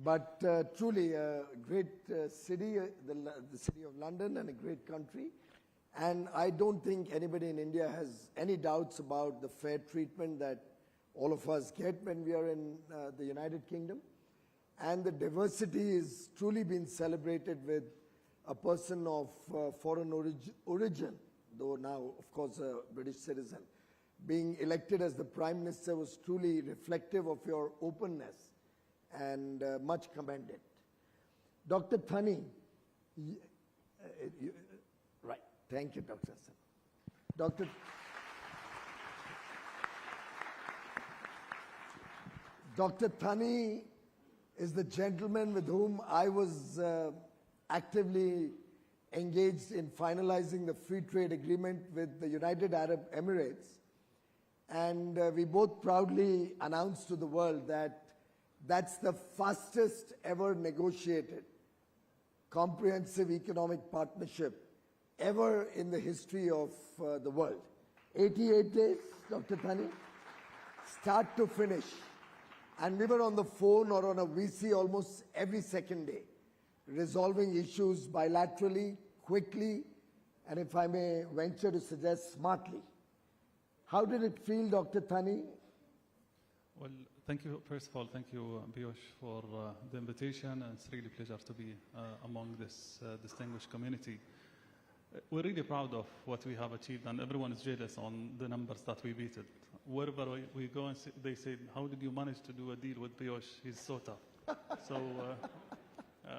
But truly a great city, the city of London, and a great country. And I don't think anybody in India has any doubts about the fair treatment that all of us get when we are in the United Kingdom. and the diversity is truly been celebrated with a person of foreign origin, though now, of course, a British citizen. Being elected as the Prime Minister was truly reflective of your openness and much commended. Dr. Thani, right, thank you, Dr. Hassan. Dr. Thani is the gentleman with whom I was actively engaged in finalizing the free trade agreement with the United Arab Emirates. And we both proudly announced to the world that that's the fastest ever negotiated comprehensive economic partnership ever in the history of the world. 88 days, Dr. Thani, start to finish. And we were on the phone or on a VC almost every second day, resolving issues bilaterally, quickly, and if I may venture to suggest, smartly. How did it feel, Dr. Thani? Well, thank you. First of all, thank you, Piyush, for the invitation, and it's really a pleasure to be among this distinguished community. We're really proud of what we have achieved, and everyone is jealous on the numbers that we beat it. Wherever we go, and they say, how did you manage to do a deal with Piyush? He's so tough. So,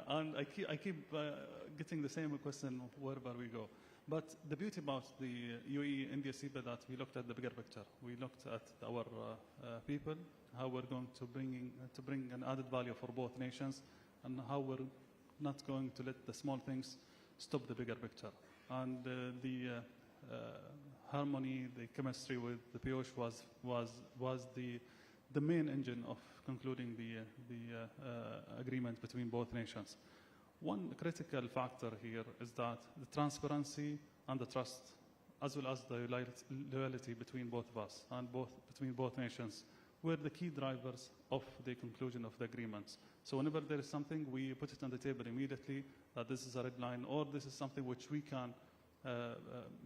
and I keep getting the same question wherever we go. But the beauty about the UAE-India Summit that we looked at the bigger picture. We looked at our people, how we're going to bring an added value for both nations, and how we're not going to let the small things stop the bigger picture. And the harmony, the chemistry with the Piyush was the main engine of concluding the agreement between both nations. One critical factor here is that the transparency and the trust, as well as the loyalty between both of us and between both nations, were the key drivers of the conclusion of the agreements. So whenever there is something, we put it on the table immediately, that this is a red line, or this is something which we can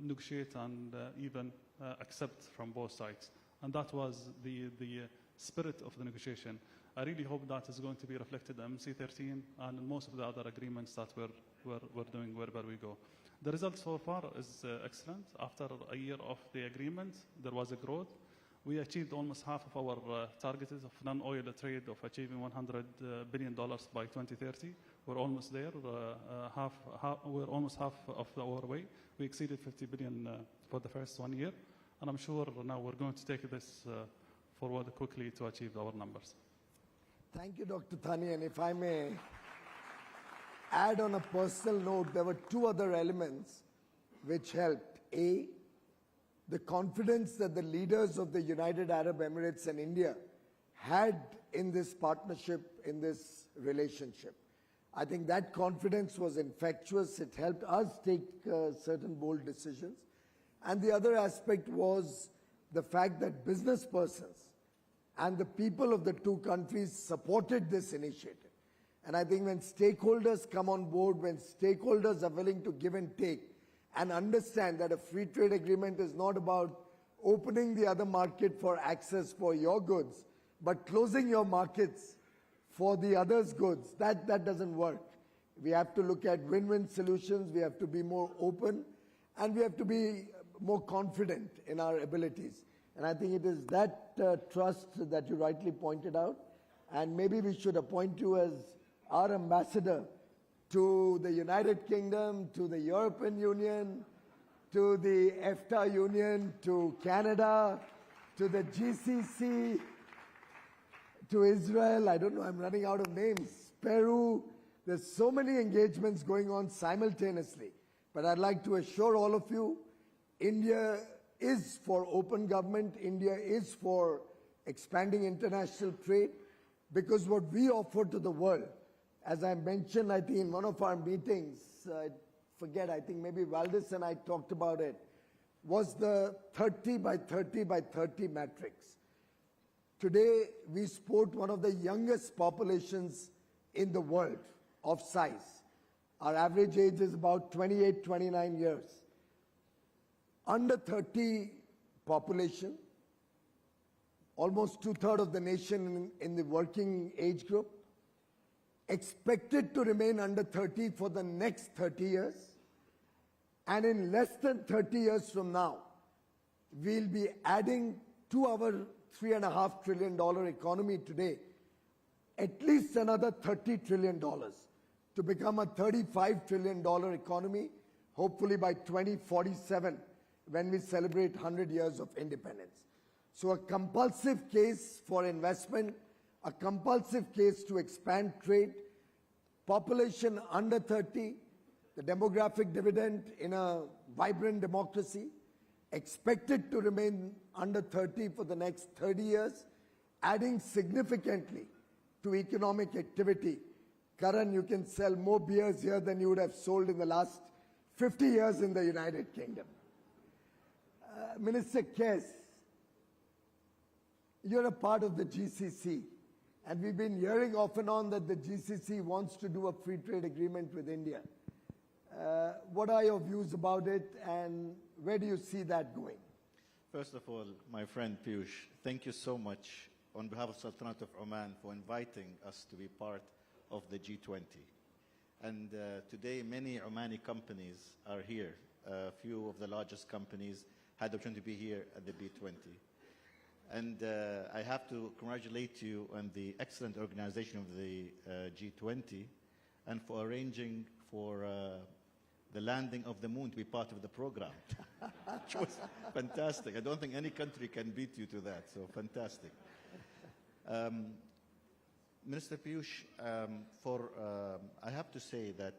negotiate and even accept from both sides. And that was the spirit of the negotiation. I really hope that is going to be reflected in MC13 and in most of the other agreements that we're doing wherever we go. The result so far is excellent. After a year of the agreement, there was a growth. We achieved almost half of our targets of non-oil trade of achieving $100 billion by 2030. We're almost there. We're almost half of our way. We exceeded 50 billion for the first 1 year. And I'm sure now we're going to take this forward quickly to achieve our numbers. Thank you, Dr. Thani. And if I may add on a personal note, there were two other elements which helped. A, the confidence that the leaders of the United Arab Emirates and India had in this partnership, in this relationship. I think that confidence was infectious. It helped us take certain bold decisions. And the other aspect was the fact that business persons and the people of the two countries supported this initiative. And I think when stakeholders come on board, when stakeholders are willing to give and take and understand that a free trade agreement is not about opening the other market for access for your goods, but closing your markets for the other's goods, that doesn't work. We have to look at win-win solutions, we have to be more open, and we have to be more confident in our abilities. And I think it is that trust that you rightly pointed out. And maybe we should appoint you as our ambassador to the United Kingdom, to the European Union, to the EFTA Union, to Canada, to the GCC, to Israel. I don't know, I'm running out of names. Peru. There's so many engagements going on simultaneously. But I'd like to assure all of you, India is for open government. India is for expanding international trade, because what we offer to the world, as I mentioned, I think in one of our meetings, I forget, I think maybe Valdis and I talked about it, was the 30 by 30 by 30 matrix. Today, we sport one of the youngest populations in the world of size. Our average age is about 28, 29 years. Under 30 population, almost 2/3 of the nation in the working age group, expected to remain under 30 for the next 30 years. And in less than 30 years from now, we'll be adding to our $3.5 trillion economy today at least another $30 trillion to become a $35 trillion economy, hopefully by 2047, when we celebrate 100 years of independence. So a compulsive case for investment, a compulsive case to expand trade, population under 30, the demographic dividend in a vibrant democracy, expected to remain under 30 for the next 30 years, adding significantly to economic activity. Karan, you can sell more beers here than you would have sold in the last 50 years in the United Kingdom. Minister Kes, you're a part of the GCC, and we've been hearing off and on that the GCC wants to do a free trade agreement with India. What are your views about it, and where do you see that going? First of all, my friend Piyush, thank you so much on behalf of Sultanate of Oman for inviting us to be part of the G20. And today many Omani companies are here. A few of the largest companies had the opportunity to be here at the B20. And I have to congratulate you on the excellent organization of the G20 and for arranging for the landing of the moon to be part of the program, which was fantastic. I don't think any country can beat you to that, so fantastic. Minister Piyush, I have to say that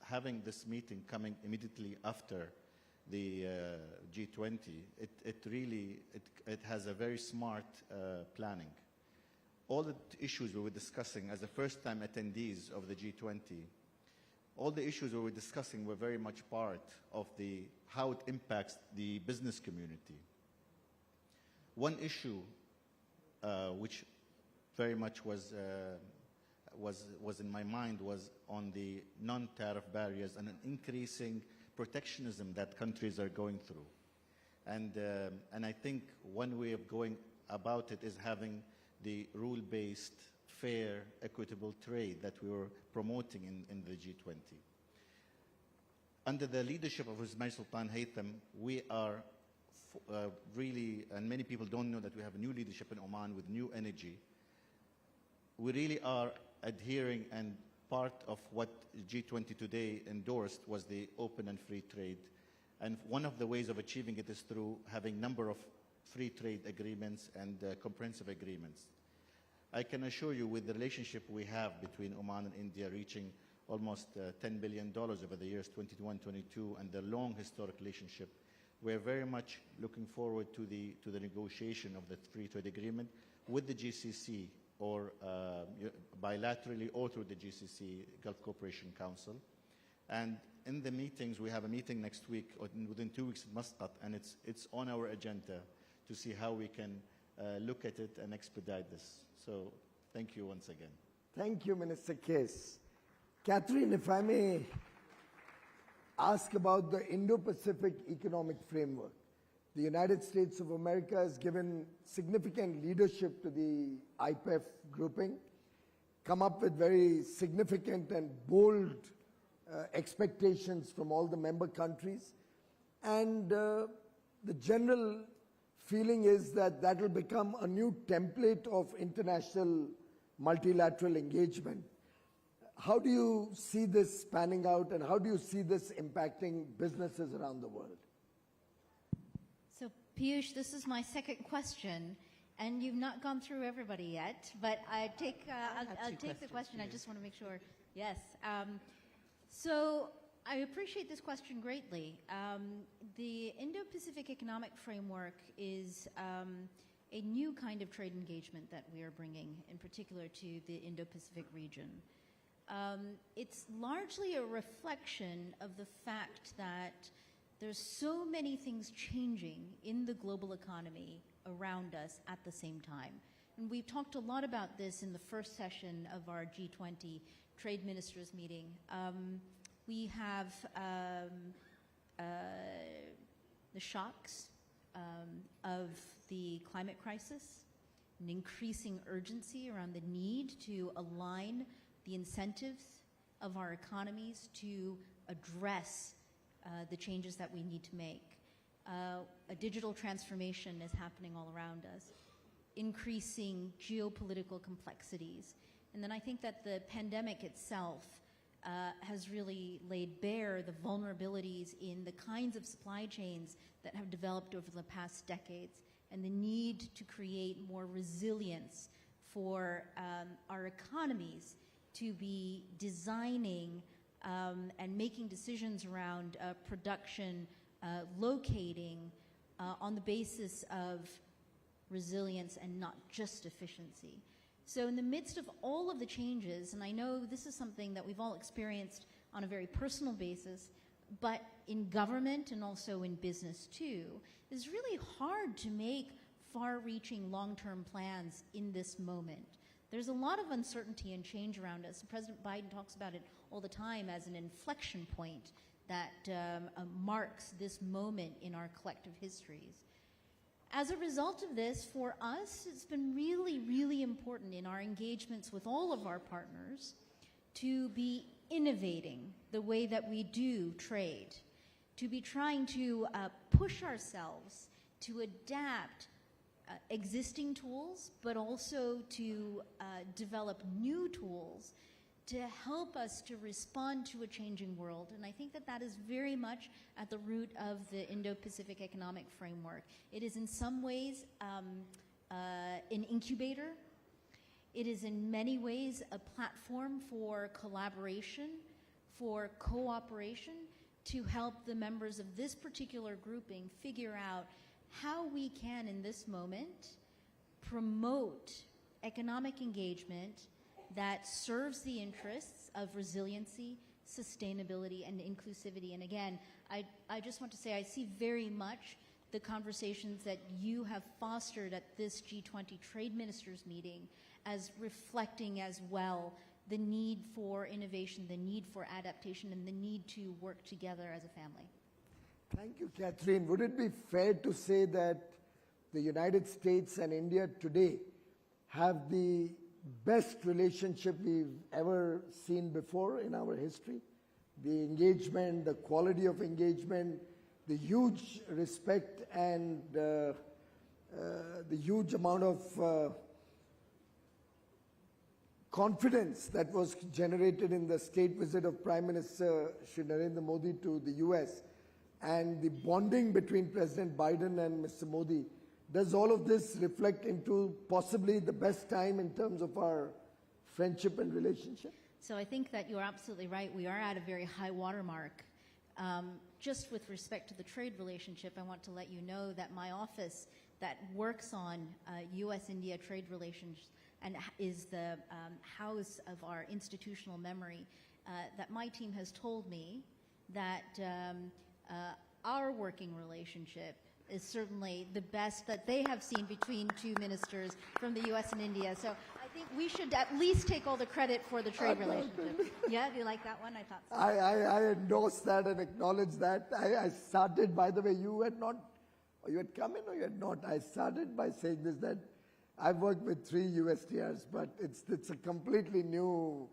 having this meeting coming immediately after the G20, it has a very smart planning. All the issues we were discussing as the first-time attendees of the G20, all the issues we were discussing were very much part of how it impacts the business community. One issue which very much was in my mind was on the non-tariff barriers and an increasing protectionism that countries are going through. And I think one way of going about it is having the rule-based, fair, equitable trade that we were promoting in the G20. Under the leadership of His Majesty Sultan Haytham, we are really, and many people don't know that we have a new leadership in Oman with new energy. We really are adhering, and part of what G20 today endorsed was the open and free trade. And one of the ways of achieving it is through having a number of free trade agreements and comprehensive agreements. I can assure you, with the relationship we have between Oman and India reaching almost $10 billion over the years 21-22 and the long historic relationship, we're very much looking forward to the negotiation of the free trade agreement with the GCC, or bilaterally or through the GCC, Gulf Cooperation Council. And in the meetings, we have a meeting next week, or within 2 weeks at Muscat, and it's on our agenda to see how we can look at it and expedite this. So thank you once again. Thank you, Minister Kes. Catherine, if I may ask about the Indo-Pacific Economic Framework. The United States of America has given significant leadership to the IPEF grouping, come up with very significant and bold expectations from all the member countries. And the general feeling is that that will become a new template of international multilateral engagement. How do you see this panning out, and how do you see this impacting businesses around the world? So, Piyush, this is my second question, and you've not gone through everybody yet, but I'll take the question. I just want to make sure. Yes. So I appreciate this question greatly. The Indo-Pacific Economic Framework is a new kind of trade engagement that we are bringing, in particular to the Indo-Pacific region. It's largely a reflection of the fact that there's so many things changing in the global economy around us at the same time. And we've talked a lot about this in the first session of our G20 Trade Ministers meeting. We have the shocks of the climate crisis an increasing urgency around the need to align the incentives of our economies to address the changes that we need to make. A digital transformation is happening all around us, increasing geopolitical complexities. And then I think that the pandemic itself has really laid bare the vulnerabilities in the kinds of supply chains that have developed over the past decades, and the need to create more resilience for our economies to be designing and making decisions around production, locating on the basis of resilience and not just efficiency. So in the midst of all of the changes, and I know this is something that we've all experienced on a very personal basis, but in government and also in business too, it's really hard to make far-reaching long-term plans in this moment. There's a lot of uncertainty and change around us. President Biden talks about it all the time as an inflection point that marks this moment in our collective histories. As a result of this, for us, it's been really, really important in our engagements with all of our partners to be innovating the way that we do trade, to be trying to push ourselves to adapt existing tools, but also to develop new tools to help us to respond to a changing world. And I think that that is very much at the root of the Indo-Pacific Economic Framework. It is in some ways an incubator. It is in many ways a platform for collaboration, for cooperation, to help the members of this particular grouping figure out how we can, in this moment, promote economic engagement that serves the interests of resiliency, sustainability, and inclusivity. And again, I just want to say I see very much the conversations that you have fostered at this G20 Trade Ministers meeting as reflecting as well the need for innovation, the need for adaptation, and the need to work together as a family. Thank you, Catherine. Would it be fair to say that the United States and India today have the best relationship we've ever seen before in our history? The engagement, the quality of engagement, the huge respect and the huge amount of confidence that was generated in the state visit of Prime Minister Shri Narendra Modi to the US, and the bonding between President Biden and Mr. Modi. Does all of this reflect into possibly the best time in terms of our friendship and relationship? So I think that you're absolutely right. We are at a very high watermark. Just with respect to the trade relationship, I want to let you know that my office that works on U.S.-India trade relations and is the house of our institutional memory, that my team has told me that our working relationship is certainly the best that they have seen between two ministers from the U.S. and India. So I think we should at least take all the credit for the trade relationship. Yeah, do you like that one? I thought so. I endorse that and acknowledge that. I started, by the way, you had not, or you had come in or you had not. I started by saying this, that I've worked with 3 USTRs, but it's a completely new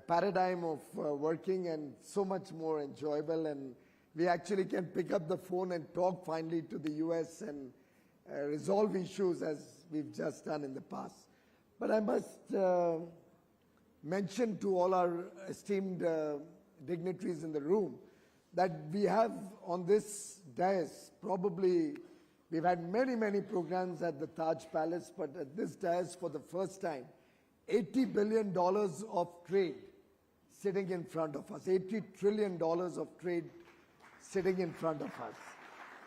paradigm of working and so much more enjoyable, and we actually can pick up the phone and talk finally to the US and resolve issues as we've just done in the past. But I must mention to all our esteemed dignitaries in the room that we have on this dais, probably we've had many, many programs at the Taj Palace, but at this dais for the first time, $80 billion of trade sitting in front of us, $80 trillion of trade sitting in front of us.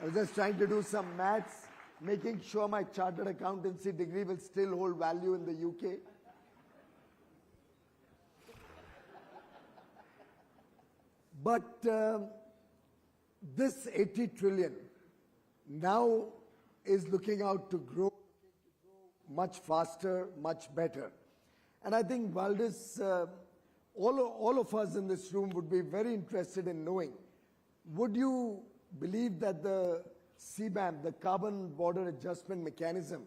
I was just trying to do some maths, making sure my chartered accountancy degree will still hold value in the UK. But this 80 trillion now is looking out to grow much faster, much better. And I think Valdis, all of us in this room would be very interested in knowing, would you believe that the CBAM, the Carbon Border Adjustment Mechanism,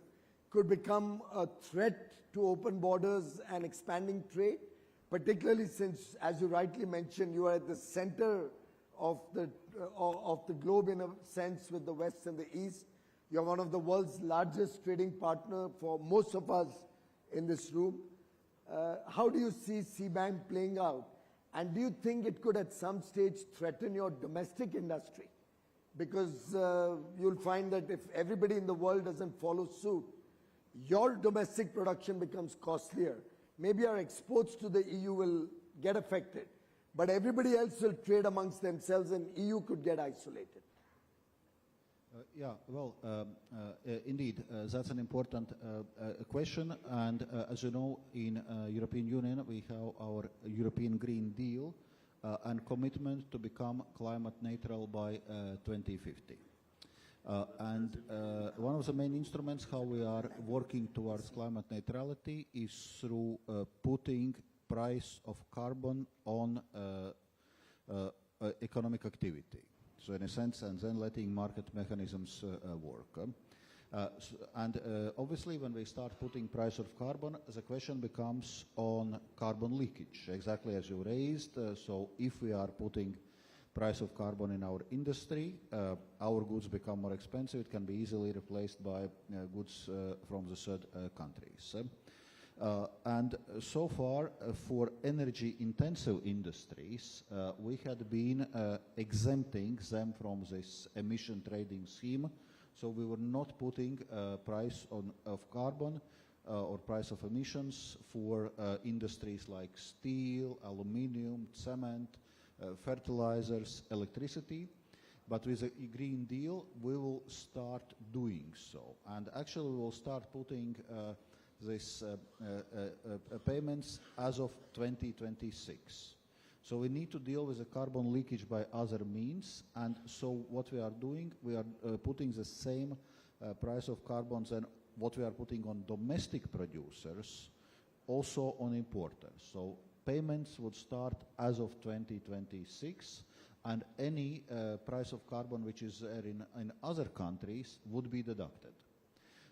could become a threat to open borders and expanding trade, particularly since, as you rightly mentioned, you are at the center of the globe in a sense with the West and the East. You're one of the world's largest trading partner for most of us in this room. How do you see CBAM playing out? And do you think it could at some stage threaten your domestic industry? Because you'll find that if everybody in the world doesn't follow suit, your domestic production becomes costlier. Maybe our exports to the EU will get affected, but everybody else will trade amongst themselves and EU could get isolated. Indeed, that's an important question. And as you know, in European Union, we have our European Green Deal and commitment to become climate neutral by 2050. And one of the main instruments how we are working towards climate neutrality is through putting price of carbon on economic activity. So in a sense, and then letting market mechanisms work. Obviously, when we start putting price of carbon, the question becomes on carbon leakage, exactly as you raised. So if we are putting price of carbon in our industry, our goods become more expensive. It can be easily replaced by goods from the third countries. And so far, for energy-intensive industries, we had been exempting them from this emission trading scheme. So we were not putting price of carbon or price of emissions for industries like steel, aluminium, cement, fertilizers, electricity. But with the Green Deal, we will start doing so. And actually, we will start putting these payments as of 2026. So we need to deal with the carbon leakage by other means, and so what we are doing, we are putting the same price of carbon than what we are putting on domestic producers, also on importers. So payments would start as of 2026, and any price of carbon which is there in other countries would be deducted.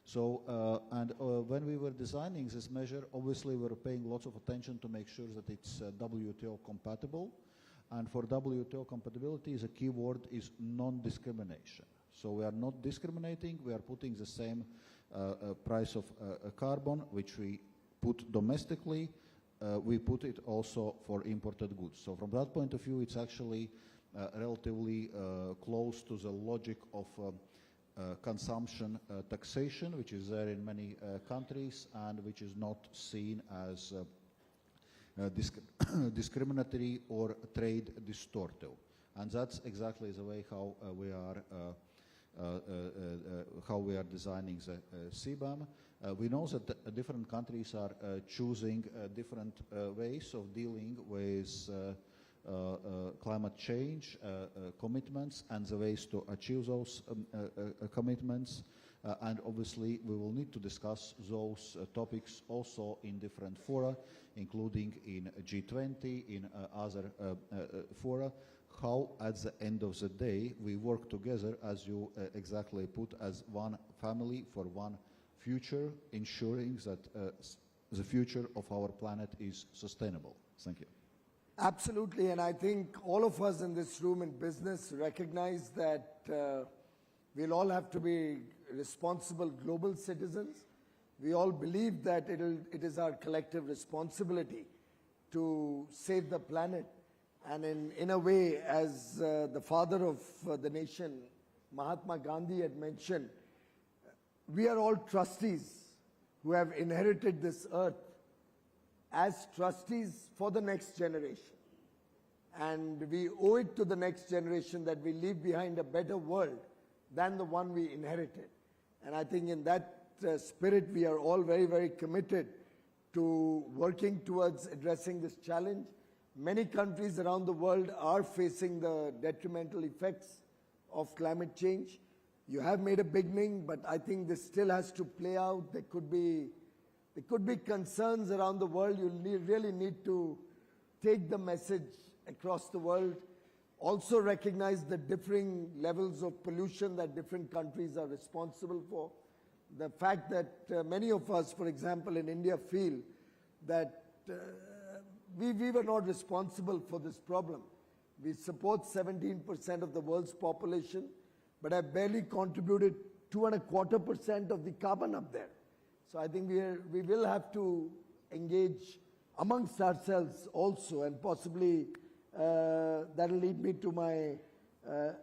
So, when we were designing this measure, obviously we were paying lots of attention to make sure that it's WTO compatible. And for WTO compatibility, the key word is non-discrimination. So we are not discriminating, we are putting the same price of carbon, which we put domestically, we put it also for imported goods. So from that point of view, it's actually relatively close to the logic of consumption taxation, which is there in many countries and which is not seen as discriminatory or trade distortive. And that's exactly the way how we are designing the CBAM. We know that different countries are choosing different ways of dealing with climate change commitments and the ways to achieve those commitments. And obviously, we will need to discuss those topics also in different fora, including in G20, in other fora, how at the end of the day we work together, as you exactly put, as one family for one future, ensuring that the future of our planet is sustainable. Thank you. Absolutely, and I think all of us in this room in business recognize that we'll all have to be responsible global citizens. We all believe that it is our collective responsibility to save the planet. And in a way, as the father of the nation, Mahatma Gandhi, had mentioned, we are all trustees who have inherited this earth as trustees for the next generation. And we owe it to the next generation that we leave behind a better world than the one we inherited. And I think in that spirit, we are all very, very committed to working towards addressing this challenge. Many countries around the world are facing the detrimental effects of climate change. You have made a beginning, but I think this still has to play out. There could be concerns around the world. You really need to take the message across the world. Also recognize the differing levels of pollution that different countries are responsible for. The fact that many of us, for example, in India feel that we were not responsible for this problem. We support 17% of the world's population, but have barely contributed 2.25% of the carbon up there. So I think we will have to engage amongst ourselves also, and possibly that'll lead me to my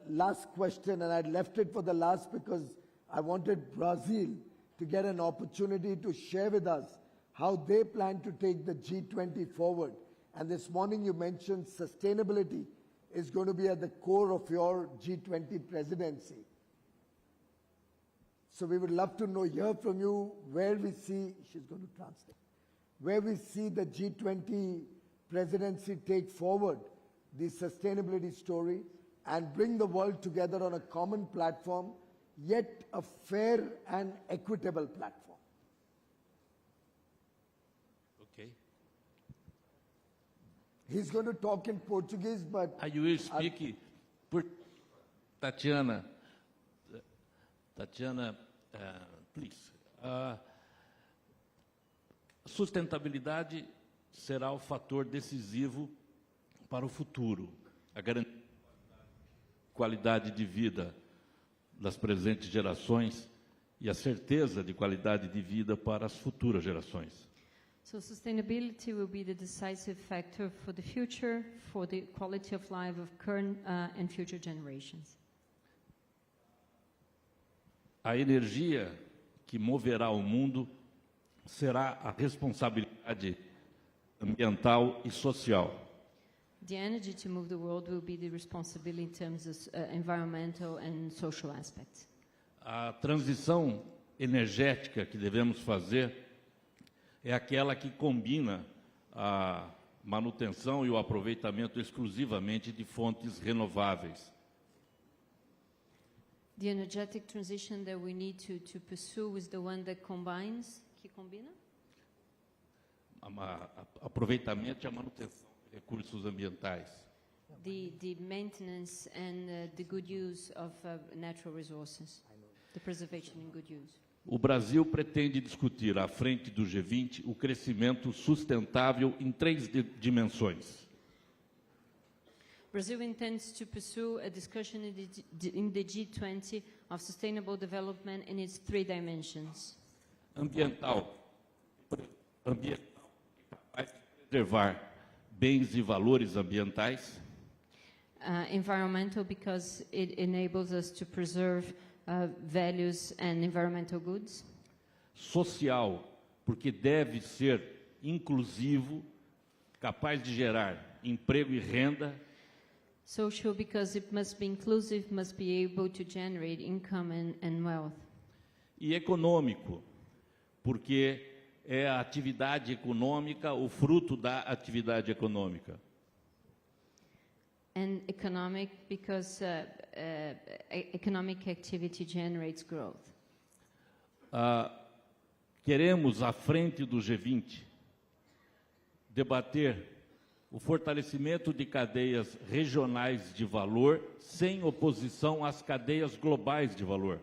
last question, and I left it for the last because I wanted Brazil to get an opportunity to share with us how they plan to take the G20 forward. And this morning you mentioned sustainability is going to be at the core of your G20 presidency. So we would love to hear from you where we see, she's going to translate, where we see the G20 presidency take forward the sustainability story and bring the world together on a common platform, yet a fair and equitable platform. Okay. He's going to talk in Portuguese, but I will speak Tatiana. Tatiana, please. Sustentabilidade será o fator decisivo para o futuro. A garantia de qualidade de vida das presentes gerações e a certeza de qualidade de vida para as futuras gerações. So sustainability will be the decisive factor for the future, for the quality of life of current and future generations. A energia que moverá o mundo será a responsabilidade ambiental e social. The energy to move the world will be the responsibility in terms of environmental and social aspects. A transição energética que devemos fazer é aquela que combina a manutenção e o aproveitamento exclusivamente de fontes renováveis. The energetic transition that we need to pursue is the one that combines, que combina? Aproveitamento e a manutenção de recursos ambientais. The maintenance and the good use of natural resources, the preservation and good use. O Brasil pretende discutir à frente do G20 o crescimento sustentável em 3 dimensões. Brazil intends to pursue a discussion in the G20 of sustainable development in its 3 dimensions. Ambiental, capaz de preservar bens e valores ambientais. Environmental, because it enables us to preserve values and environmental goods. Social, porque deve ser inclusivo, capaz de gerar emprego e renda. Social, because it must be inclusive, must be able to generate income and wealth. E econômico, porque é a atividade econômica, o fruto da atividade econômica. And economic, because economic activity generates growth. Queremos, à frente do G20, debater o fortalecimento de cadeias regionais de valor sem oposição às cadeias globais de valor.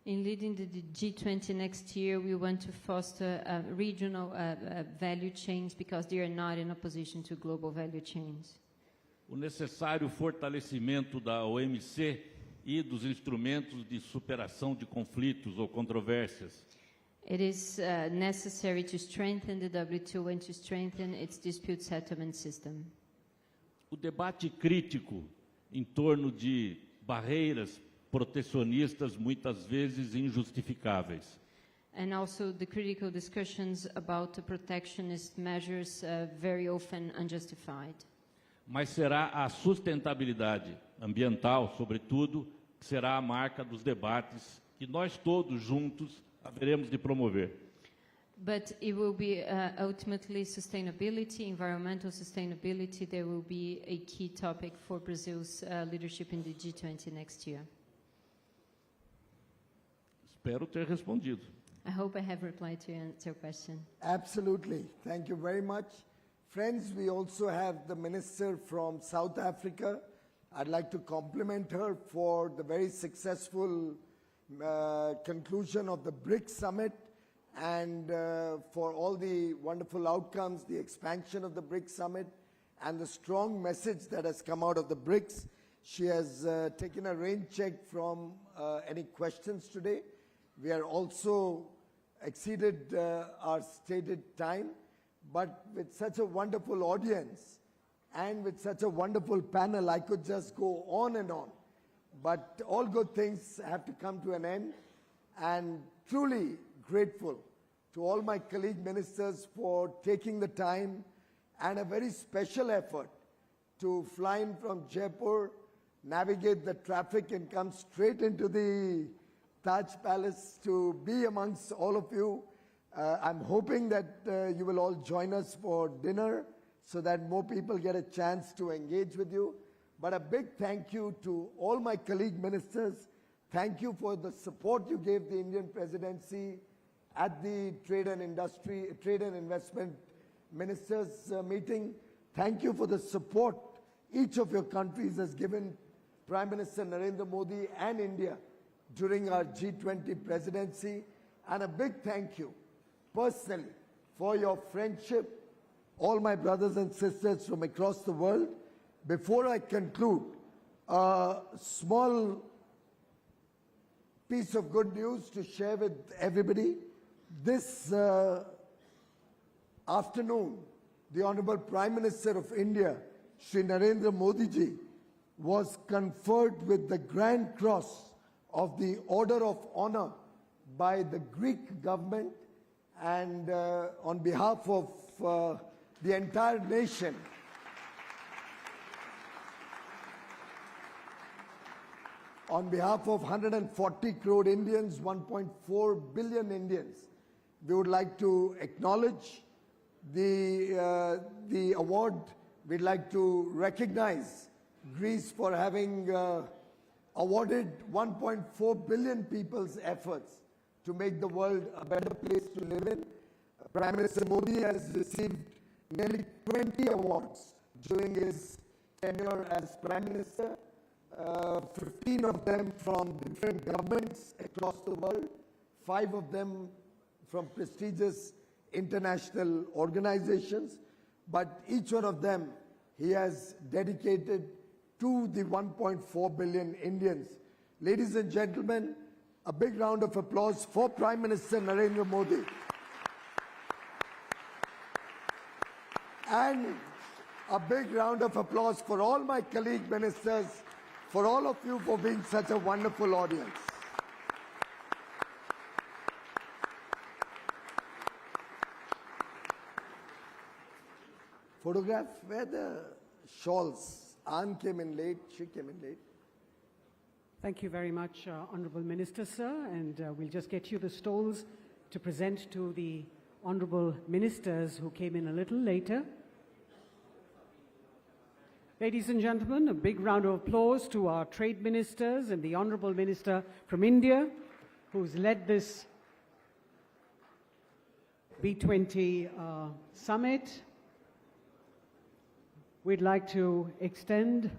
In leading the G20 next year, we want to foster regional value chains because they are not in opposition to global value chains. O necessário fortalecimento da OMC e dos instrumentos de superação de conflitos ou controvérsias. It is necessary to strengthen the WTO and to strengthen its dispute settlement system. O debate crítico em torno de barreiras protecionistas muitas vezes injustificáveis. And also the critical discussions about the protectionist measures very often unjustified. Mas será a sustentabilidade ambiental, sobretudo, que será a marca dos debates que nós todos juntos haveremos de promover. But it will be ultimately sustainability, environmental sustainability, that will be a key topic for Brazil's leadership in the G20 next year. Espero ter respondido. I hope I have replied to your question. Absolutely. Thank you very much. Friends, we also have the minister from South Africa. I'd like to compliment her for the very successful conclusion of the BRICS Summit and for all the wonderful outcomes, the expansion of the BRICS Summit and the strong message that has come out of the BRICS. She has taken a rain check from any questions today. We are also exceeded our stated time, but with such a wonderful audience and with such a wonderful panel, I could just go on and on. But all good things have to come to an end, and truly grateful to all my colleague ministers for taking the time and a very special effort to fly in from Jaipur, navigate the traffic and come straight into the Taj Palace to be amongst all of you. I'm hoping that you will all join us for dinner so that more people get a chance to engage with you. But a big thank you to all my colleague ministers. Thank you for the support you gave the Indian presidency at the Trade and Investment Ministers meeting. Thank you for the support each of your countries has given Prime Minister Narendra Modi and India during our G20 presidency. And a big thank you personally for your friendship, all my brothers and sisters from across the world. Before I conclude, a small piece of good news to share with everybody. This afternoon, the Honorable Prime Minister of India, Shri Narendra Modi ji, was conferred with the Grand Cross of the Order of Honor by the Greek government, and on behalf of the entire nation, on behalf of 140 crore Indians, 1.4 billion Indians, we would like to acknowledge the award. We'd like to recognize Greece for having awarded 1.4 billion people's efforts to make the world a better place to live in. Prime Minister Modi has received nearly 20 awards during his tenure as Prime Minister, 15 of them from different governments across the world, 5 of them from prestigious international organizations, but each one of them he has dedicated to the 1.4 billion Indians. Ladies and gentlemen, a big round of applause for Prime Minister Narendra Modi. And a big round of applause for all my colleague ministers, for all of you for being such a wonderful audience. Photograph where the shawls. Anne came in late, she came in late. Thank you very much, Honourable Minister, sir. And we'll just get you the stoles to present to the Honourable Ministers who came in a little later. Ladies and gentlemen, a big round of applause to our trade ministers and the Honourable Minister from India, who's led this B20 summit. We'd like to extend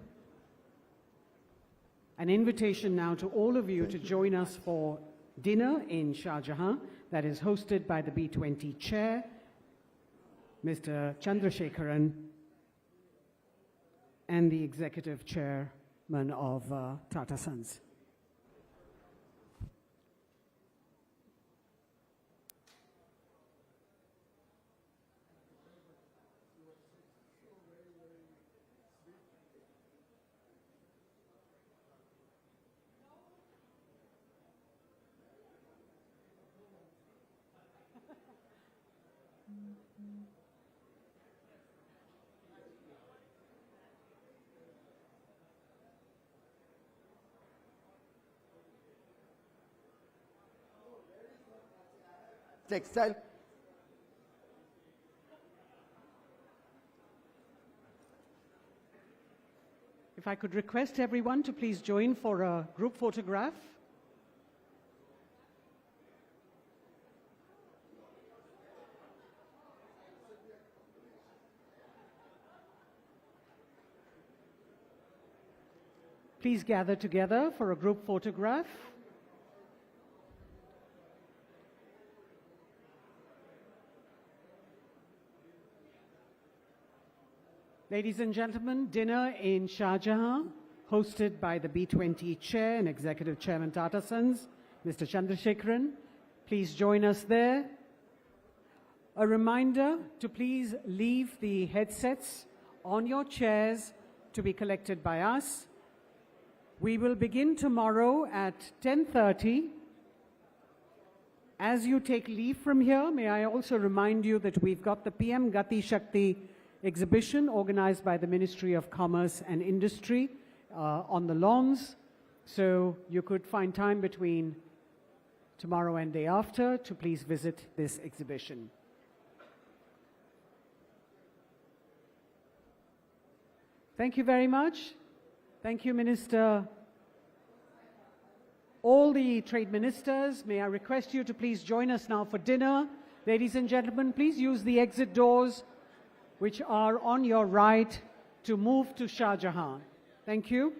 an invitation now to all of you to join us for dinner in Shah Jahan that is hosted by the B20 chair, Mr. Chandrasekharan, and the executive chairman of Tata Sons. Textile. If I could request everyone to please join for a group photograph. Please gather together for a group photograph. Ladies and gentlemen, dinner in Shah Jahan, hosted by the B20 Chair and Executive Chairman Tata Sons, Mr. Chandrasekharan. Please join us there. A reminder to please leave the headsets on your chairs to be collected by us. We will begin tomorrow at 10:30. As you take leave from here, may I also remind you that we've got the PM Gati Shakti exhibition organized by the Ministry of Commerce and Industry on the lawns. So you could find time between tomorrow and day after to please visit this exhibition. Thank you very much. Thank you, Minister. All the trade ministers, may I request you to please join us now for dinner. Ladies and gentlemen, please use the exit doors which are on your right to move to Shah Jahan. Thank you.